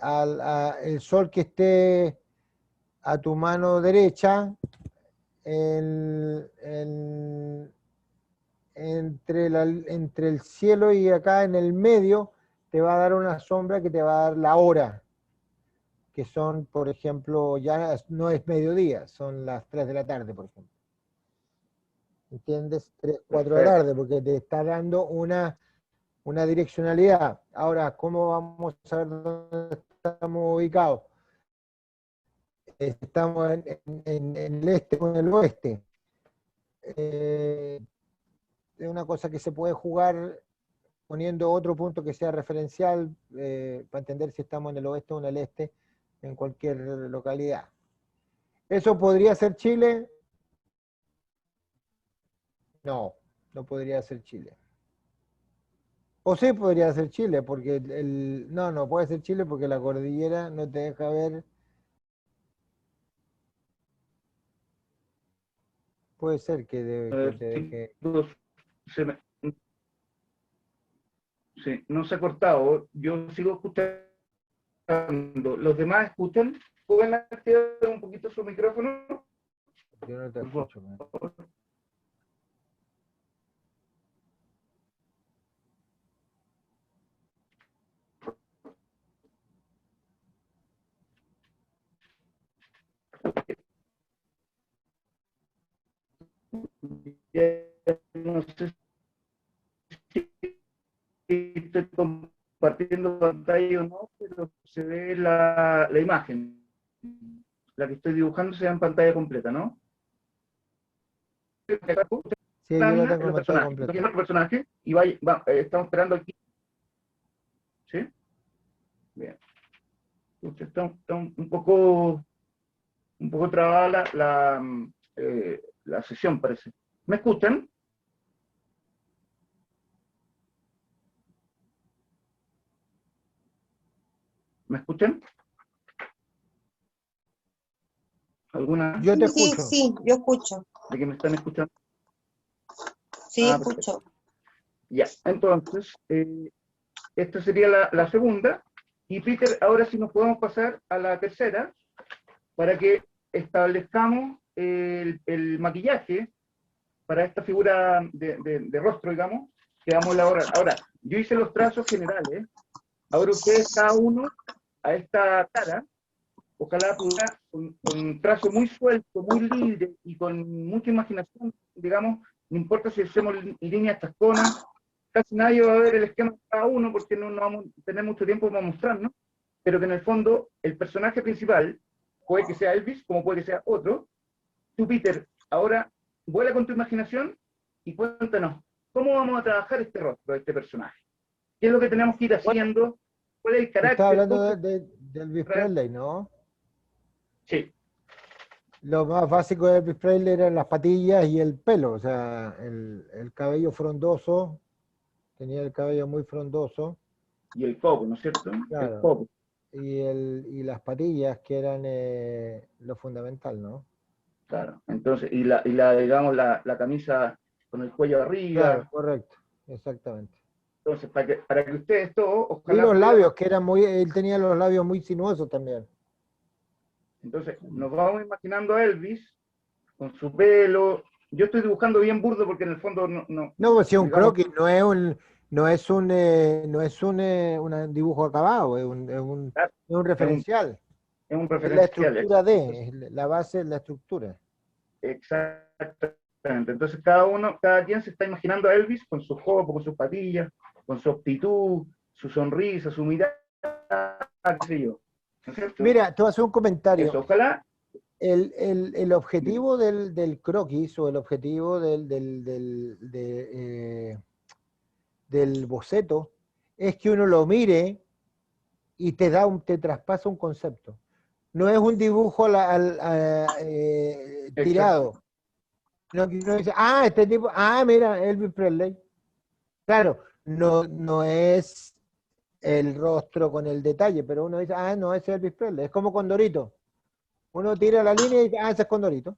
el sol que esté a tu mano derecha, entre el cielo y acá en el medio, te va a dar una sombra que te va a dar la hora, que son, por ejemplo, ya no es mediodía, son las 3 de la tarde, por ejemplo. ¿Entiendes? 3, 4 de la tarde, porque te está dando una direccionalidad. Ahora, ¿cómo vamos a saber dónde estamos ubicados? Estamos en el este o en el oeste. Es una cosa que se puede jugar poniendo otro punto que sea referencial para entender si estamos en el oeste o en el este, en cualquier localidad. ¿Eso podría ser Chile? No, no podría ser Chile. O sí podría ser Chile, porque no puede ser Chile porque la cordillera no te deja ver. Puede ser que te deje. Sí, no se ha cortado. Yo sigo escuchando. ¿Los demás escuchan? ¿Pueden activar un poquito su micrófono? Yo no te escucho. No sé si estoy compartiendo pantalla o no, pero se ve la imagen. La que estoy dibujando se ve en pantalla completa, ¿no? Sí, yo lo tengo en pantalla completa. Entonces, personaje y estamos esperando aquí. ¿Sí? Bien. Usted está un poco trabada la sesión, parece. ¿Me escuchan? ¿Me escuchan? ¿Alguna? Yo te Sí, escucho. sí, yo escucho. ¿De que me están escuchando? Sí, Perfecto. escucho. Ya, entonces, esta sería la segunda. Y Peter, ahora sí nos podemos pasar a la tercera, para que establezcamos el maquillaje para esta figura de rostro, digamos, que vamos a elaborar. Ahora, yo hice los trazos generales. Ahora ustedes, cada uno, a esta cara, ojalá pudiera, con un trazo muy suelto, muy libre y con mucha imaginación, digamos, no importa si hacemos líneas chasconas, casi nadie va a ver el esquema de cada uno porque no vamos a tener mucho tiempo para mostrarnos, pero que en el fondo el personaje principal puede que sea Elvis, como puede que sea otro. Tú, Peter, ahora vuela con tu imaginación y cuéntanos, ¿cómo vamos a trabajar este rostro de este personaje? ¿Qué es lo que tenemos que ir haciendo? ¿Cuál es el Tú estás carácter? hablando de Elvis Presley, ¿no? Sí. Lo más básico de Elvis Presley eran las patillas y el pelo, o sea, el cabello frondoso, tenía el cabello muy frondoso. Y el copo, ¿no es cierto? Claro. El copo. Y las patillas, que eran lo fundamental, ¿no? Claro. Entonces, digamos, la camisa con el cuello arriba. Claro, correcto, exactamente. Entonces, para que ustedes todos, Y los labios, que eran él tenía los labios muy sinuosos también. Entonces, nos vamos imaginando a Elvis con su pelo. Yo estoy dibujando bien burdo porque en el fondo No, pues si es un digamos, croquis, no es un dibujo acabado, es un es un, referencial. es un Es la referencial. estructura es la base de la estructura. Exactamente. Entonces, cada quien se está imaginando a Elvis con su jopo, con sus patillas, con su actitud, su sonrisa, su mirada, qué sé yo. ¿No es cierto? Mira, te voy a hacer un comentario. Eso, ojalá. El objetivo del croquis o el objetivo del boceto es que uno lo mire y te traspasa un concepto. No es un dibujo tirado. No, que uno dice, este tipo, mira, Elvis Presley. Claro, no es el rostro con el detalle, pero uno dice, no, ese es Elvis Presley. Es como Condorito. Uno tira la línea y dice, ese es Condorito.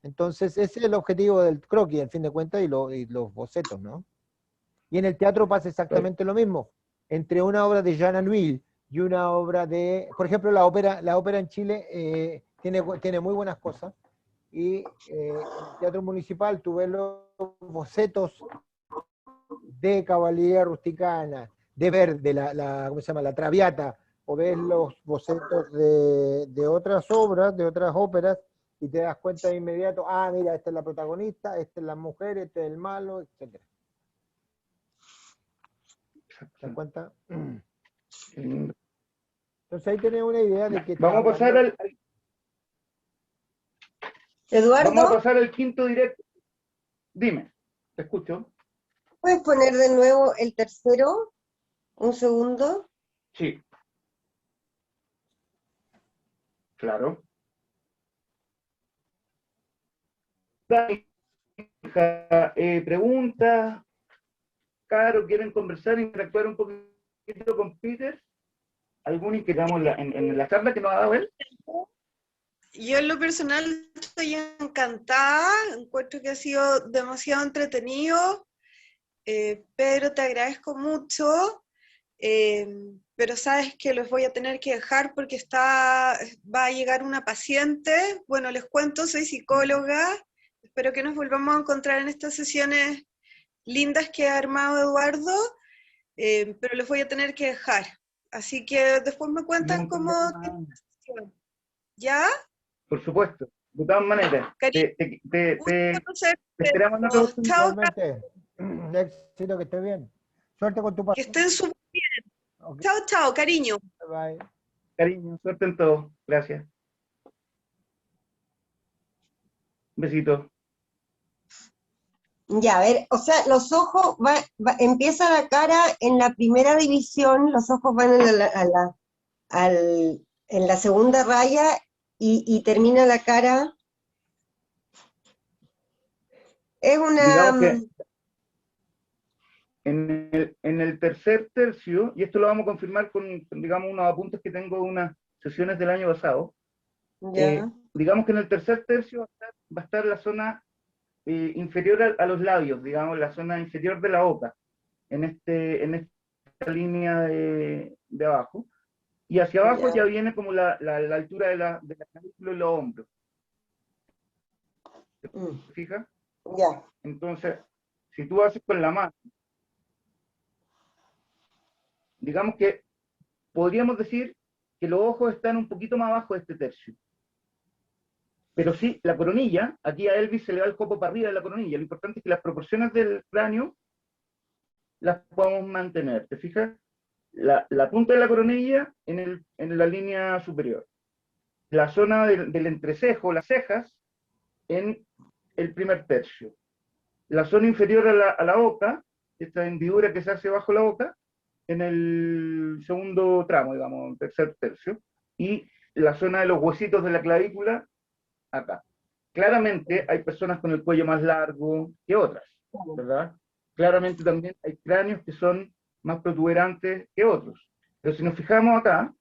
Entonces, ese es el objetivo del croquis, en fin de cuentas, y los bocetos, ¿no? Y en el teatro pasa exactamente lo mismo. Entre una obra de Jean Anouilh y una obra de, por ejemplo, la ópera en Chile tiene muy buenas cosas, y en el Teatro Municipal tú ves los bocetos de Caballería Rusticana, de ¿cómo se llama? La Traviata, o ves los bocetos de otras obras, de otras óperas, y te das cuenta de inmediato, mira, esta es la protagonista, esta es la mujer, este es el malo, etc. ¿Te das cuenta? Entonces ahí tenés una idea de que Vamos a pasar Eduardo, Vamos a pasar al quinto directo. Dime, te escucho. ¿puedes poner de nuevo el tercero? Un segundo. Sí. Claro. Preguntas. Caro, ¿quieren conversar, interactuar un poquito con Peter? ¿Algún inquietamos en la charla que nos ha dado él? Yo en lo personal estoy encantada, encuentro que ha sido demasiado entretenido, pero te agradezco mucho, pero sabes que los voy a tener que dejar porque va a llegar una paciente. Bueno, les cuento, soy psicóloga, espero que nos volvamos a encontrar en estas sesiones lindas que ha armado Eduardo, pero los voy a tener que dejar. Así que después me cuentan cómo... ¿Ya? Por supuesto, de todas maneras. Cariño, Te esperamos en otra oportunidad. Igualmente. Éxito, que esté bien. Suerte con tu Que paso. estén súper bien. Okay. Chao, chao, cariño. Bye. Cariño, suerte en todo. Gracias. Un besito. Ya, a ver, o sea, los ojos, empieza la cara en la primera división, los ojos van en la segunda raya y termina la cara. Es una... Digamos que en el tercer tercio, y esto lo vamos a confirmar con digamos, unos apuntes que tengo de unas sesiones del año pasado, digamos que en el tercer tercio va a estar la zona inferior a los labios, digamos, la zona inferior de la boca, en esta línea de abajo, y hacia abajo ya viene como la altura de la clavícula y los hombros. ¿Te fijas? Ya. Entonces, si tú haces con la mano, digamos que podríamos decir que los ojos están un poquito más abajo de este tercio. Pero sí, la coronilla, aquí a Elvis se le va el copo para arriba de la coronilla. Lo importante es que las proporciones del cráneo las podamos mantener. ¿Te fijas? La punta de la coronilla en la línea superior. La zona del entrecejo, las cejas, en el primer tercio. La zona inferior a la boca, esta hendidura que se hace bajo la boca, en el segundo tramo, digamos, tercer tercio. Y la zona de los huesitos de la clavícula, acá. Claramente hay personas con el cuello más largo que otras, ¿verdad? Claramente también hay cráneos que son más protuberantes que otros. Pero si nos fijamos acá,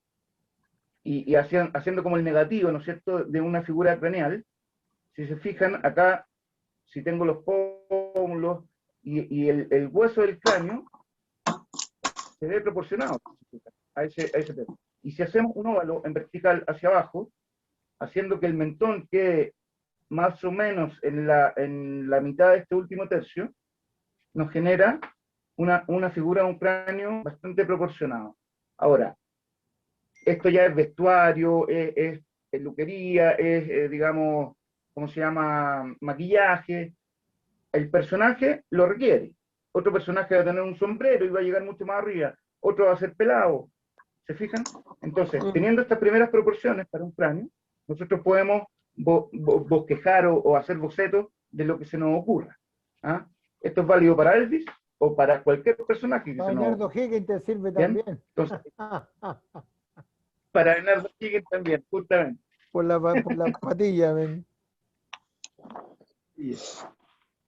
y haciendo como el negativo, ¿no es cierto?, de una figura craneal, si se fijan acá, si tengo los pómulos y el hueso del cráneo, se ve proporcionado a ese tema. Y si hacemos un óvalo en vertical hacia abajo, haciendo que el mentón quede más o menos en la mitad de este último tercio, nos genera una figura de un cráneo bastante proporcionado. Ahora, esto ya es vestuario, es peluquería, digamos, ¿cómo se llama? Maquillaje. El personaje lo requiere. Otro personaje va a tener un sombrero y va a llegar mucho más arriba. Otro va a ser pelado. ¿Se fijan? Entonces, teniendo estas primeras proporciones para un cráneo, nosotros podemos bosquejar o hacer bocetos de lo que se nos ocurra. ¿Ah? Esto es válido para Elvis o para cualquier personaje que Para se nos Bernardo ocurra. Higgins te sirve ¿Bien? también. Entonces, para Bernardo Higgins también, justamente. Por la patilla, men.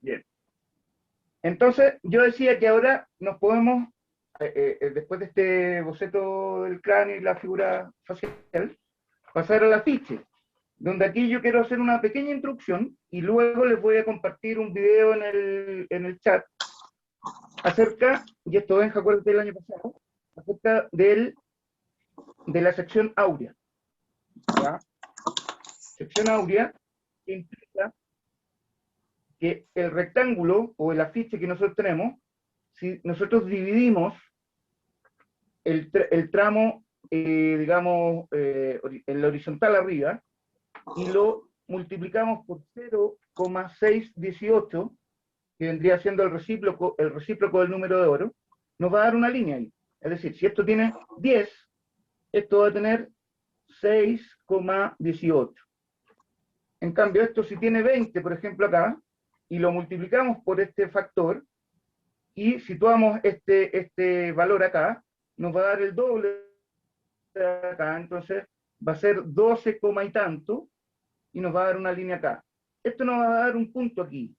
Bien. Entonces, yo decía que ahora nos podemos, después de este boceto del cráneo y la figura facial, pasar al afiche, donde aquí yo quiero hacer una pequeña introducción y luego les voy a compartir un video en el chat acerca, y esto Benja, acuérdate del año pasado, acerca de la sección áurea. ¿Ya? Sección áurea implica que el rectángulo o el afiche que nosotros tenemos, si nosotros dividimos el tramo, digamos, en la horizontal arriba, y lo multiplicamos por 0,618, que vendría siendo el recíproco del número de oro, nos va a dar una línea ahí. Es decir, si esto tiene 10, esto va a tener 6,18. En cambio, esto si tiene 20, por ejemplo, acá, y lo multiplicamos por este factor, y situamos este valor acá, nos va a dar el doble de acá, entonces va a ser 12, y tanto, y nos va a dar una línea acá. Esto nos va a dar un punto aquí.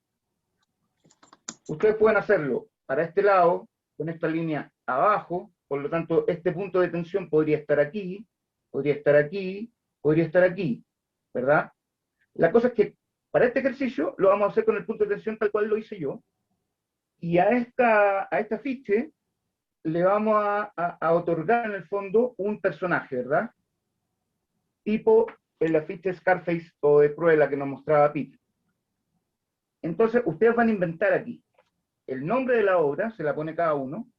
Ustedes pueden hacerlo para este lado, con esta línea abajo, por lo tanto, este punto de tensión podría estar aquí, podría estar aquí, podría estar aquí, ¿verdad? La cosa es que para este ejercicio lo vamos a hacer con el punto de tensión tal cual lo hice yo, y a este afiche le vamos a otorgar en el fondo un personaje, ¿verdad? Tipo el afiche Scarface o de Cruella que nos mostraba Pete. Entonces, ustedes van a inventar aquí. El nombre de la obra se la pone cada uno,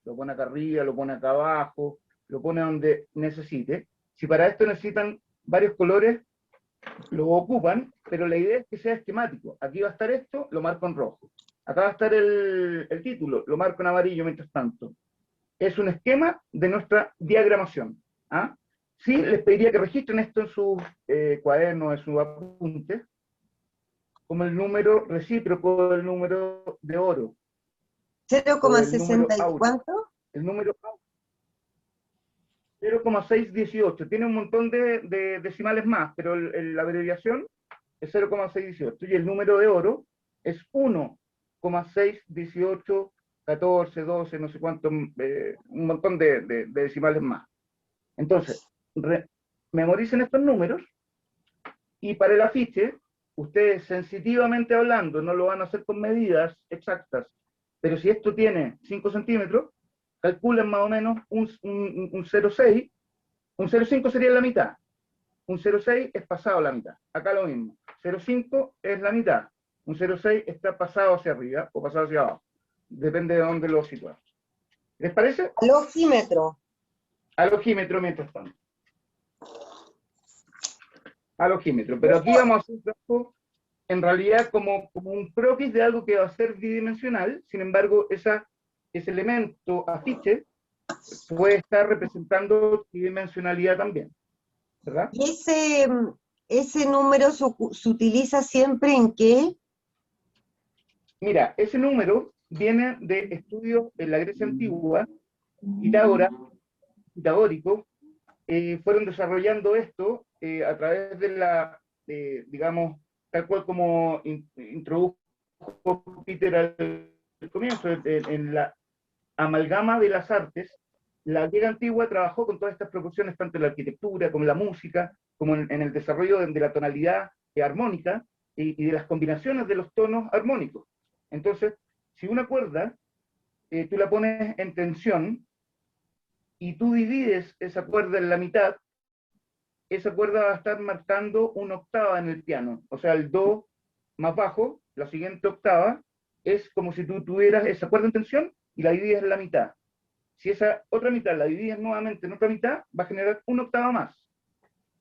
lo pone acá arriba, lo pone acá abajo, lo pone donde necesite. Si para esto necesitan varios colores, lo ocupan, pero la idea es que sea esquemático. Aquí va a estar esto, lo marco en rojo. Acá va a estar el título, lo marco en amarillo mientras tanto. Es un esquema de nuestra diagramación. ¿Ah? Sí, les pediría que registren esto en sus cuadernos, en sus apuntes, como el número recíproco del número de oro. 0,60 y áureo. ¿cuánto? El número 0,618. Tiene un montón de decimales más, pero la abreviación es 0,618. Y el número de oro es 1,618, 14, 12, no sé cuánto, un montón de decimales más. Entonces, memoricen estos números, y para el afiche, ustedes sensitivamente hablando, no lo van a hacer con medidas exactas, pero si esto tiene 5 centímetros, calculen más o menos un 0,6, un 0,5 sería la mitad, un 0,6 es pasado la mitad, acá lo mismo, 0,5 es la mitad, un 0,6 está pasado hacia arriba o pasado hacia abajo, depende de dónde lo situamos. ¿Les parece? Al ojímetro. Al ojímetro mientras tanto. Al ojímetro, pero aquí vamos a hacer un trabajo en realidad como un croquis de algo que va a ser bidimensional, sin embargo, ese elemento afiche puede estar representando tridimensionalidad también, ¿verdad? ¿Y ese número se utiliza siempre en qué? Mira, ese número viene de estudios en la Grecia antigua, pitagóricos, fueron desarrollando esto a través de digamos, tal cual como introdujo Peter al comienzo, en la amalgama de las artes. La griega antigua trabajó con todas estas proporciones, tanto en la arquitectura, como en la música, como en el desarrollo de la tonalidad armónica y de las combinaciones de los tonos armónicos. Entonces, si una cuerda, tú la pones en tensión, y tú divides esa cuerda en la mitad, esa cuerda va a estar marcando una octava en el piano. O sea, el do más bajo, la siguiente octava, es como si tú tuvieras esa cuerda en tensión y la divides en la mitad. Si esa otra mitad la divides nuevamente en otra mitad, va a generar una octava más.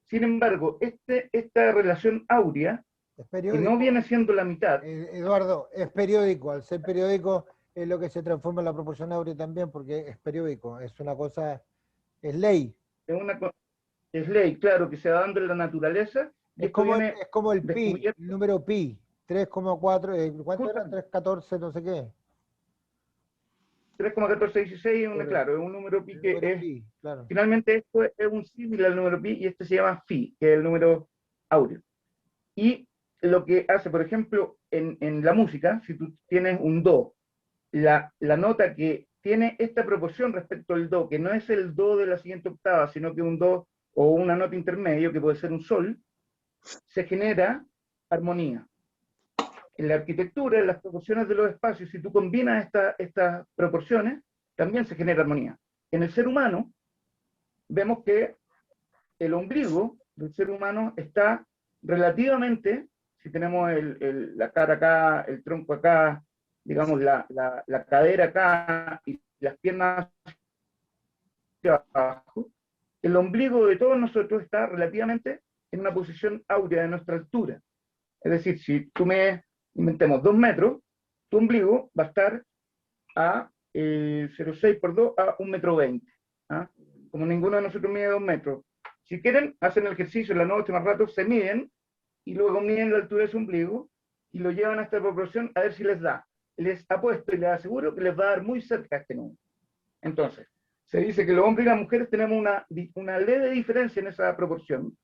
Sin embargo, esta relación áurea, Es que periódico. no viene siendo la mitad, Eduardo, es periódico. Al ser periódico es lo que se transforma en la proporción áurea también, porque es periódico. Es una cosa, es ley. es ley, claro, que se va dando en la naturaleza, y Es esto como, viene es como el pi, descubierto el número pi. 3,4, ¿cuánto era? justamente. 3,14, no sé qué. 3,1416 es Correcto. claro, es un número pi El que número es, pi, claro. finalmente esto es un símil al número pi, y este se llama phi, que es el número áureo. Y lo que hace, por ejemplo, en la música, si tú tienes un do, la nota que tiene esta proporción respecto al do, que no es el do de la siguiente octava, sino que un do o una nota intermedio, que puede ser un sol, se genera armonía. En la arquitectura, en las proporciones de los espacios, si tú combinas estas proporciones, también se genera armonía. En el ser humano, vemos que el ombligo del ser humano está relativamente, si tenemos la cara acá, el tronco acá, digamos la cadera acá y las piernas hacia abajo, el ombligo de todos nosotros está relativamente en una posición áurea de nuestra altura. Es decir, si tú inventemos 2 metros, tu ombligo va a estar a 0,6 por 2 a 1,20 m. ¿Ah? Como ninguno de nosotros mide 2 metros. Si quieren, hacen el ejercicio en la noche más rato, se miden y luego miden la altura de su ombligo y lo llevan a esta proporción a ver si les da. Les apuesto y les aseguro que les va a dar muy cerca este número. Entonces, se dice que los hombres y las mujeres tenemos una leve diferencia en esa proporción,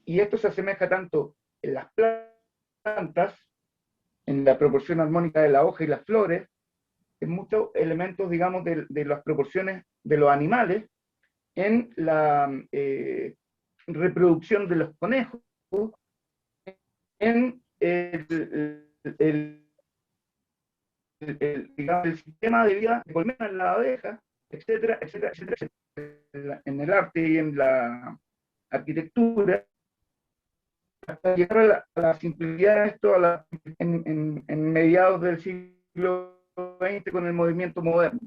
y esto se asemeja tanto en las plantas, en la proporción armónica de la hoja y las flores, en muchos elementos, digamos, de las proporciones de los animales, en la reproducción de los conejos, en digamos, el sistema de vida de colmenas en la abeja, etcétera, etcétera, etcétera, etcétera, en el arte y en la arquitectura, hasta llegar a la simplicidad de esto en mediados del siglo XX con el movimiento moderno,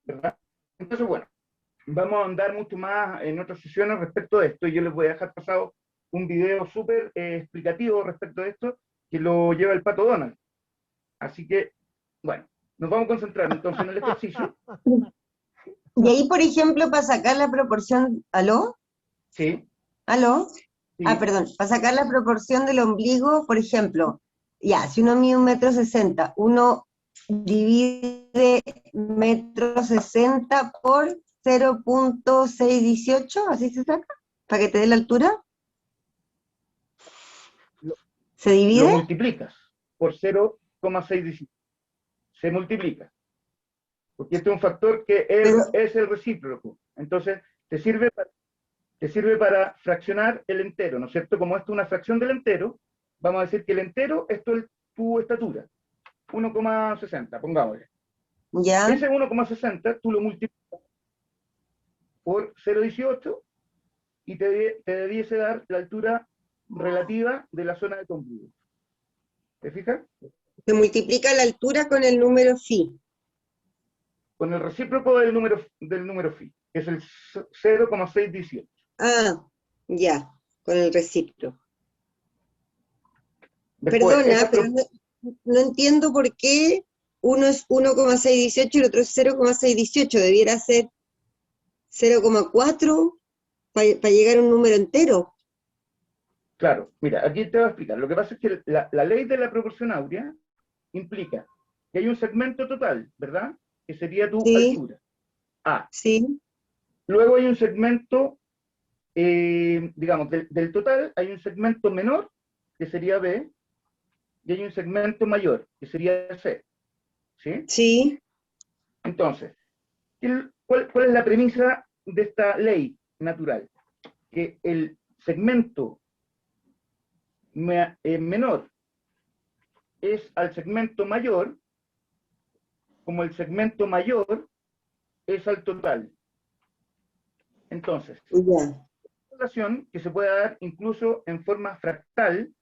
¿verdad? Entonces, bueno, vamos a andar mucho más en otras sesiones respecto de esto, y yo les voy a dejar pasado un video súper explicativo respecto de esto, que lo lleva el Pato Donald. Así que, bueno, nos vamos a concentrar entonces en el ejercicio. Y ahí, por ejemplo, para sacar la proporción, ¿aló? Sí. ¿Aló? Sí. Ah, perdón, para sacar la proporción del ombligo, por ejemplo, ya, si uno mide 1,60 m, uno divide 1,60 m por 0,618, ¿así se saca? ¿Para que te dé la altura? ¿Se Lo divide? multiplicas por 0,618. Se multiplica. Porque este es un factor que es el recíproco. Entonces, te sirve para fraccionar el entero, ¿no es cierto? Como esto es una fracción del entero, vamos a decir que el entero es tu estatura. 1,60, pongámosle. ¿Ya? Ese 1,60 tú lo multiplicas por 0,18 y te debiese dar la altura relativa de la zona de tu ombligo. ¿Te fijas? Se multiplica la altura con el número phi. Con el recíproco del número phi, que es el 0,618. Ah, ya, con el recíproco. Después, Perdona, pero no entiendo por qué uno es 1,618 y el otro es 0,618. Debiera ser 0,4 para llegar a un número entero. Claro, mira, aquí te voy a explicar. Lo que pasa es que la ley de la proporción áurea implica que hay un segmento total, ¿verdad? Que sería tu altura. A. Sí. Luego hay un segmento, digamos, del total hay un segmento menor, que sería B, y hay un segmento mayor, que sería C. ¿Sí? Sí. Entonces, ¿cuál es la premisa de esta ley natural? Que el segmento menor es al segmento mayor, como el segmento mayor es al total. Entonces, Ya. relación que se puede dar incluso en forma fractal,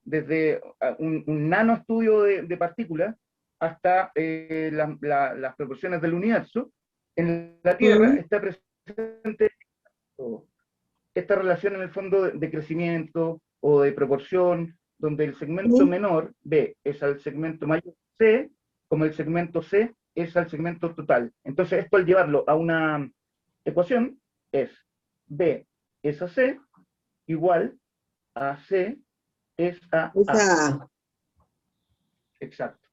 desde un nano estudio de partículas hasta las proporciones del universo. En la Tierra está presente esta relación en el fondo de crecimiento o de proporción, donde el segmento menor, B, es al segmento mayor C, como el segmento C es al segmento total. Entonces esto, al llevarlo a una ecuación, es B es a C igual a C es a A. Exacto.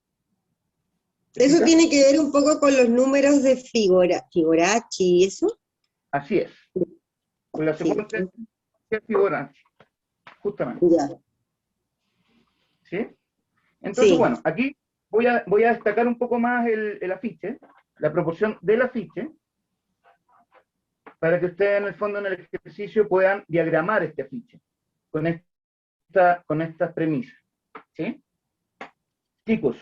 ¿Eso tiene que ver un poco con los números de Fibonacci y eso? Así es. Con la secuencia de Fibonacci, justamente. Ya. ¿Sí? Entonces, bueno, aquí voy a destacar un poco más el afiche, la proporción del afiche, para que ustedes en el fondo en el ejercicio puedan diagramar este afiche con estas premisas. ¿Sí? Chicos,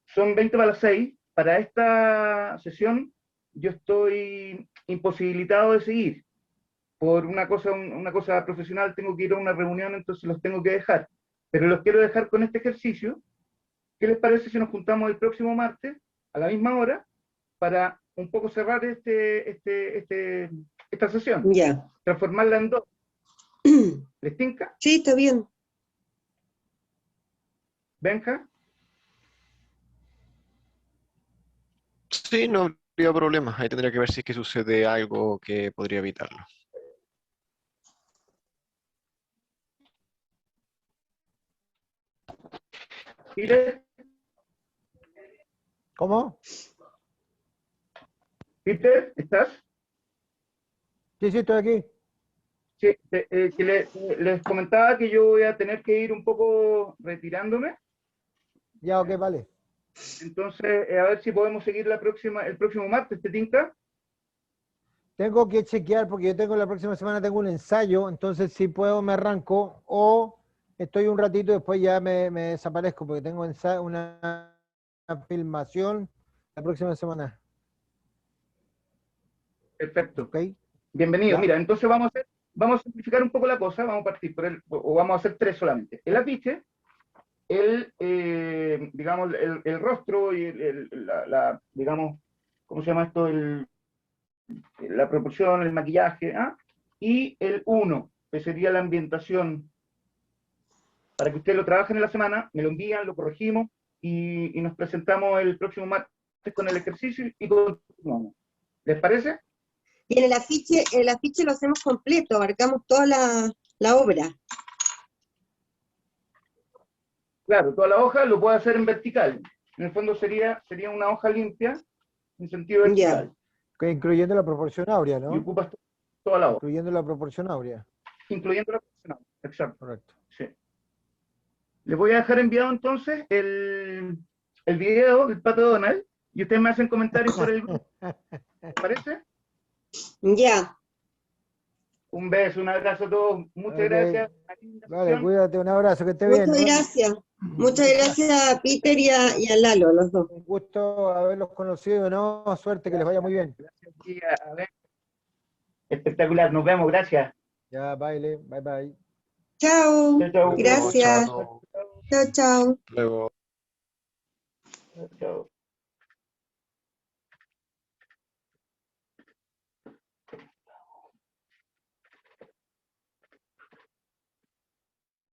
son 20 para las 6. Para esta sesión yo estoy imposibilitado de seguir. Por una cosa profesional tengo que ir a una reunión, entonces los tengo que dejar. Pero los quiero dejar con este ejercicio. ¿Qué les parece si nos juntamos el próximo martes a la misma hora para un poco cerrar esta sesión? Ya. Transformarla en 2. ¿Les tinca? Sí, está bien. ¿Benja? Sí, no habría problema. Ahí tendría que ver si es que sucede algo que podría evitarlo. ¿Peter? ¿Cómo? ¿Peter? ¿Estás? Sí, estoy aquí. Sí, les comentaba que yo voy a tener que ir un poco retirándome. Ya, ok, vale. Entonces, a ver si podemos seguir el próximo martes, ¿te tinca? Tengo que chequear porque yo tengo la próxima semana tengo un ensayo, entonces si puedo me arranco o estoy un ratito y después ya me desaparezco porque tengo una filmación la próxima semana. Perfecto. ¿Ok? Bienvenido. ¿Ya? Mira, entonces vamos a simplificar un poco la cosa, vamos a partir o vamos a hacer 3 solamente. El afiche, digamos, el rostro y digamos, ¿cómo se llama esto? La proporción, el maquillaje, ¿ah? Y el 1, que sería la ambientación, para que ustedes lo trabajen en la semana, me lo envían, lo corregimos y nos presentamos el próximo martes con el ejercicio y continuamos. ¿Les parece? Y en el afiche lo hacemos completo, abarcamos toda la obra. Claro, toda la hoja lo puede hacer en vertical. En el fondo sería una hoja limpia en sentido vertical. Ya. Que incluyendo la proporción áurea, Y ¿no? ocupas toda la hoja. Incluyendo la proporción áurea. Incluyendo la proporción áurea. Exacto. Correcto. Sí. Les voy a dejar enviado entonces el video del Pato Donald y ustedes me hacen comentarios por el grupo. ¿Les parece? Ya. Un beso, un abrazo a todos. Muchas Ok. gracias. Vale, cuídate, un abrazo, que esté bien. Muchas ¿no? gracias. Muchas gracias a Peter y a Lalo, los dos. Un gusto haberlos conocido, ¿no? Suerte, que les vaya muy bien. Gracias, tía. A ver. Espectacular, nos vemos, gracias. Ya, baile, bye bye. Chao. Chao, chao. Gracias. Chao. Chao, chao. Luego. Chao.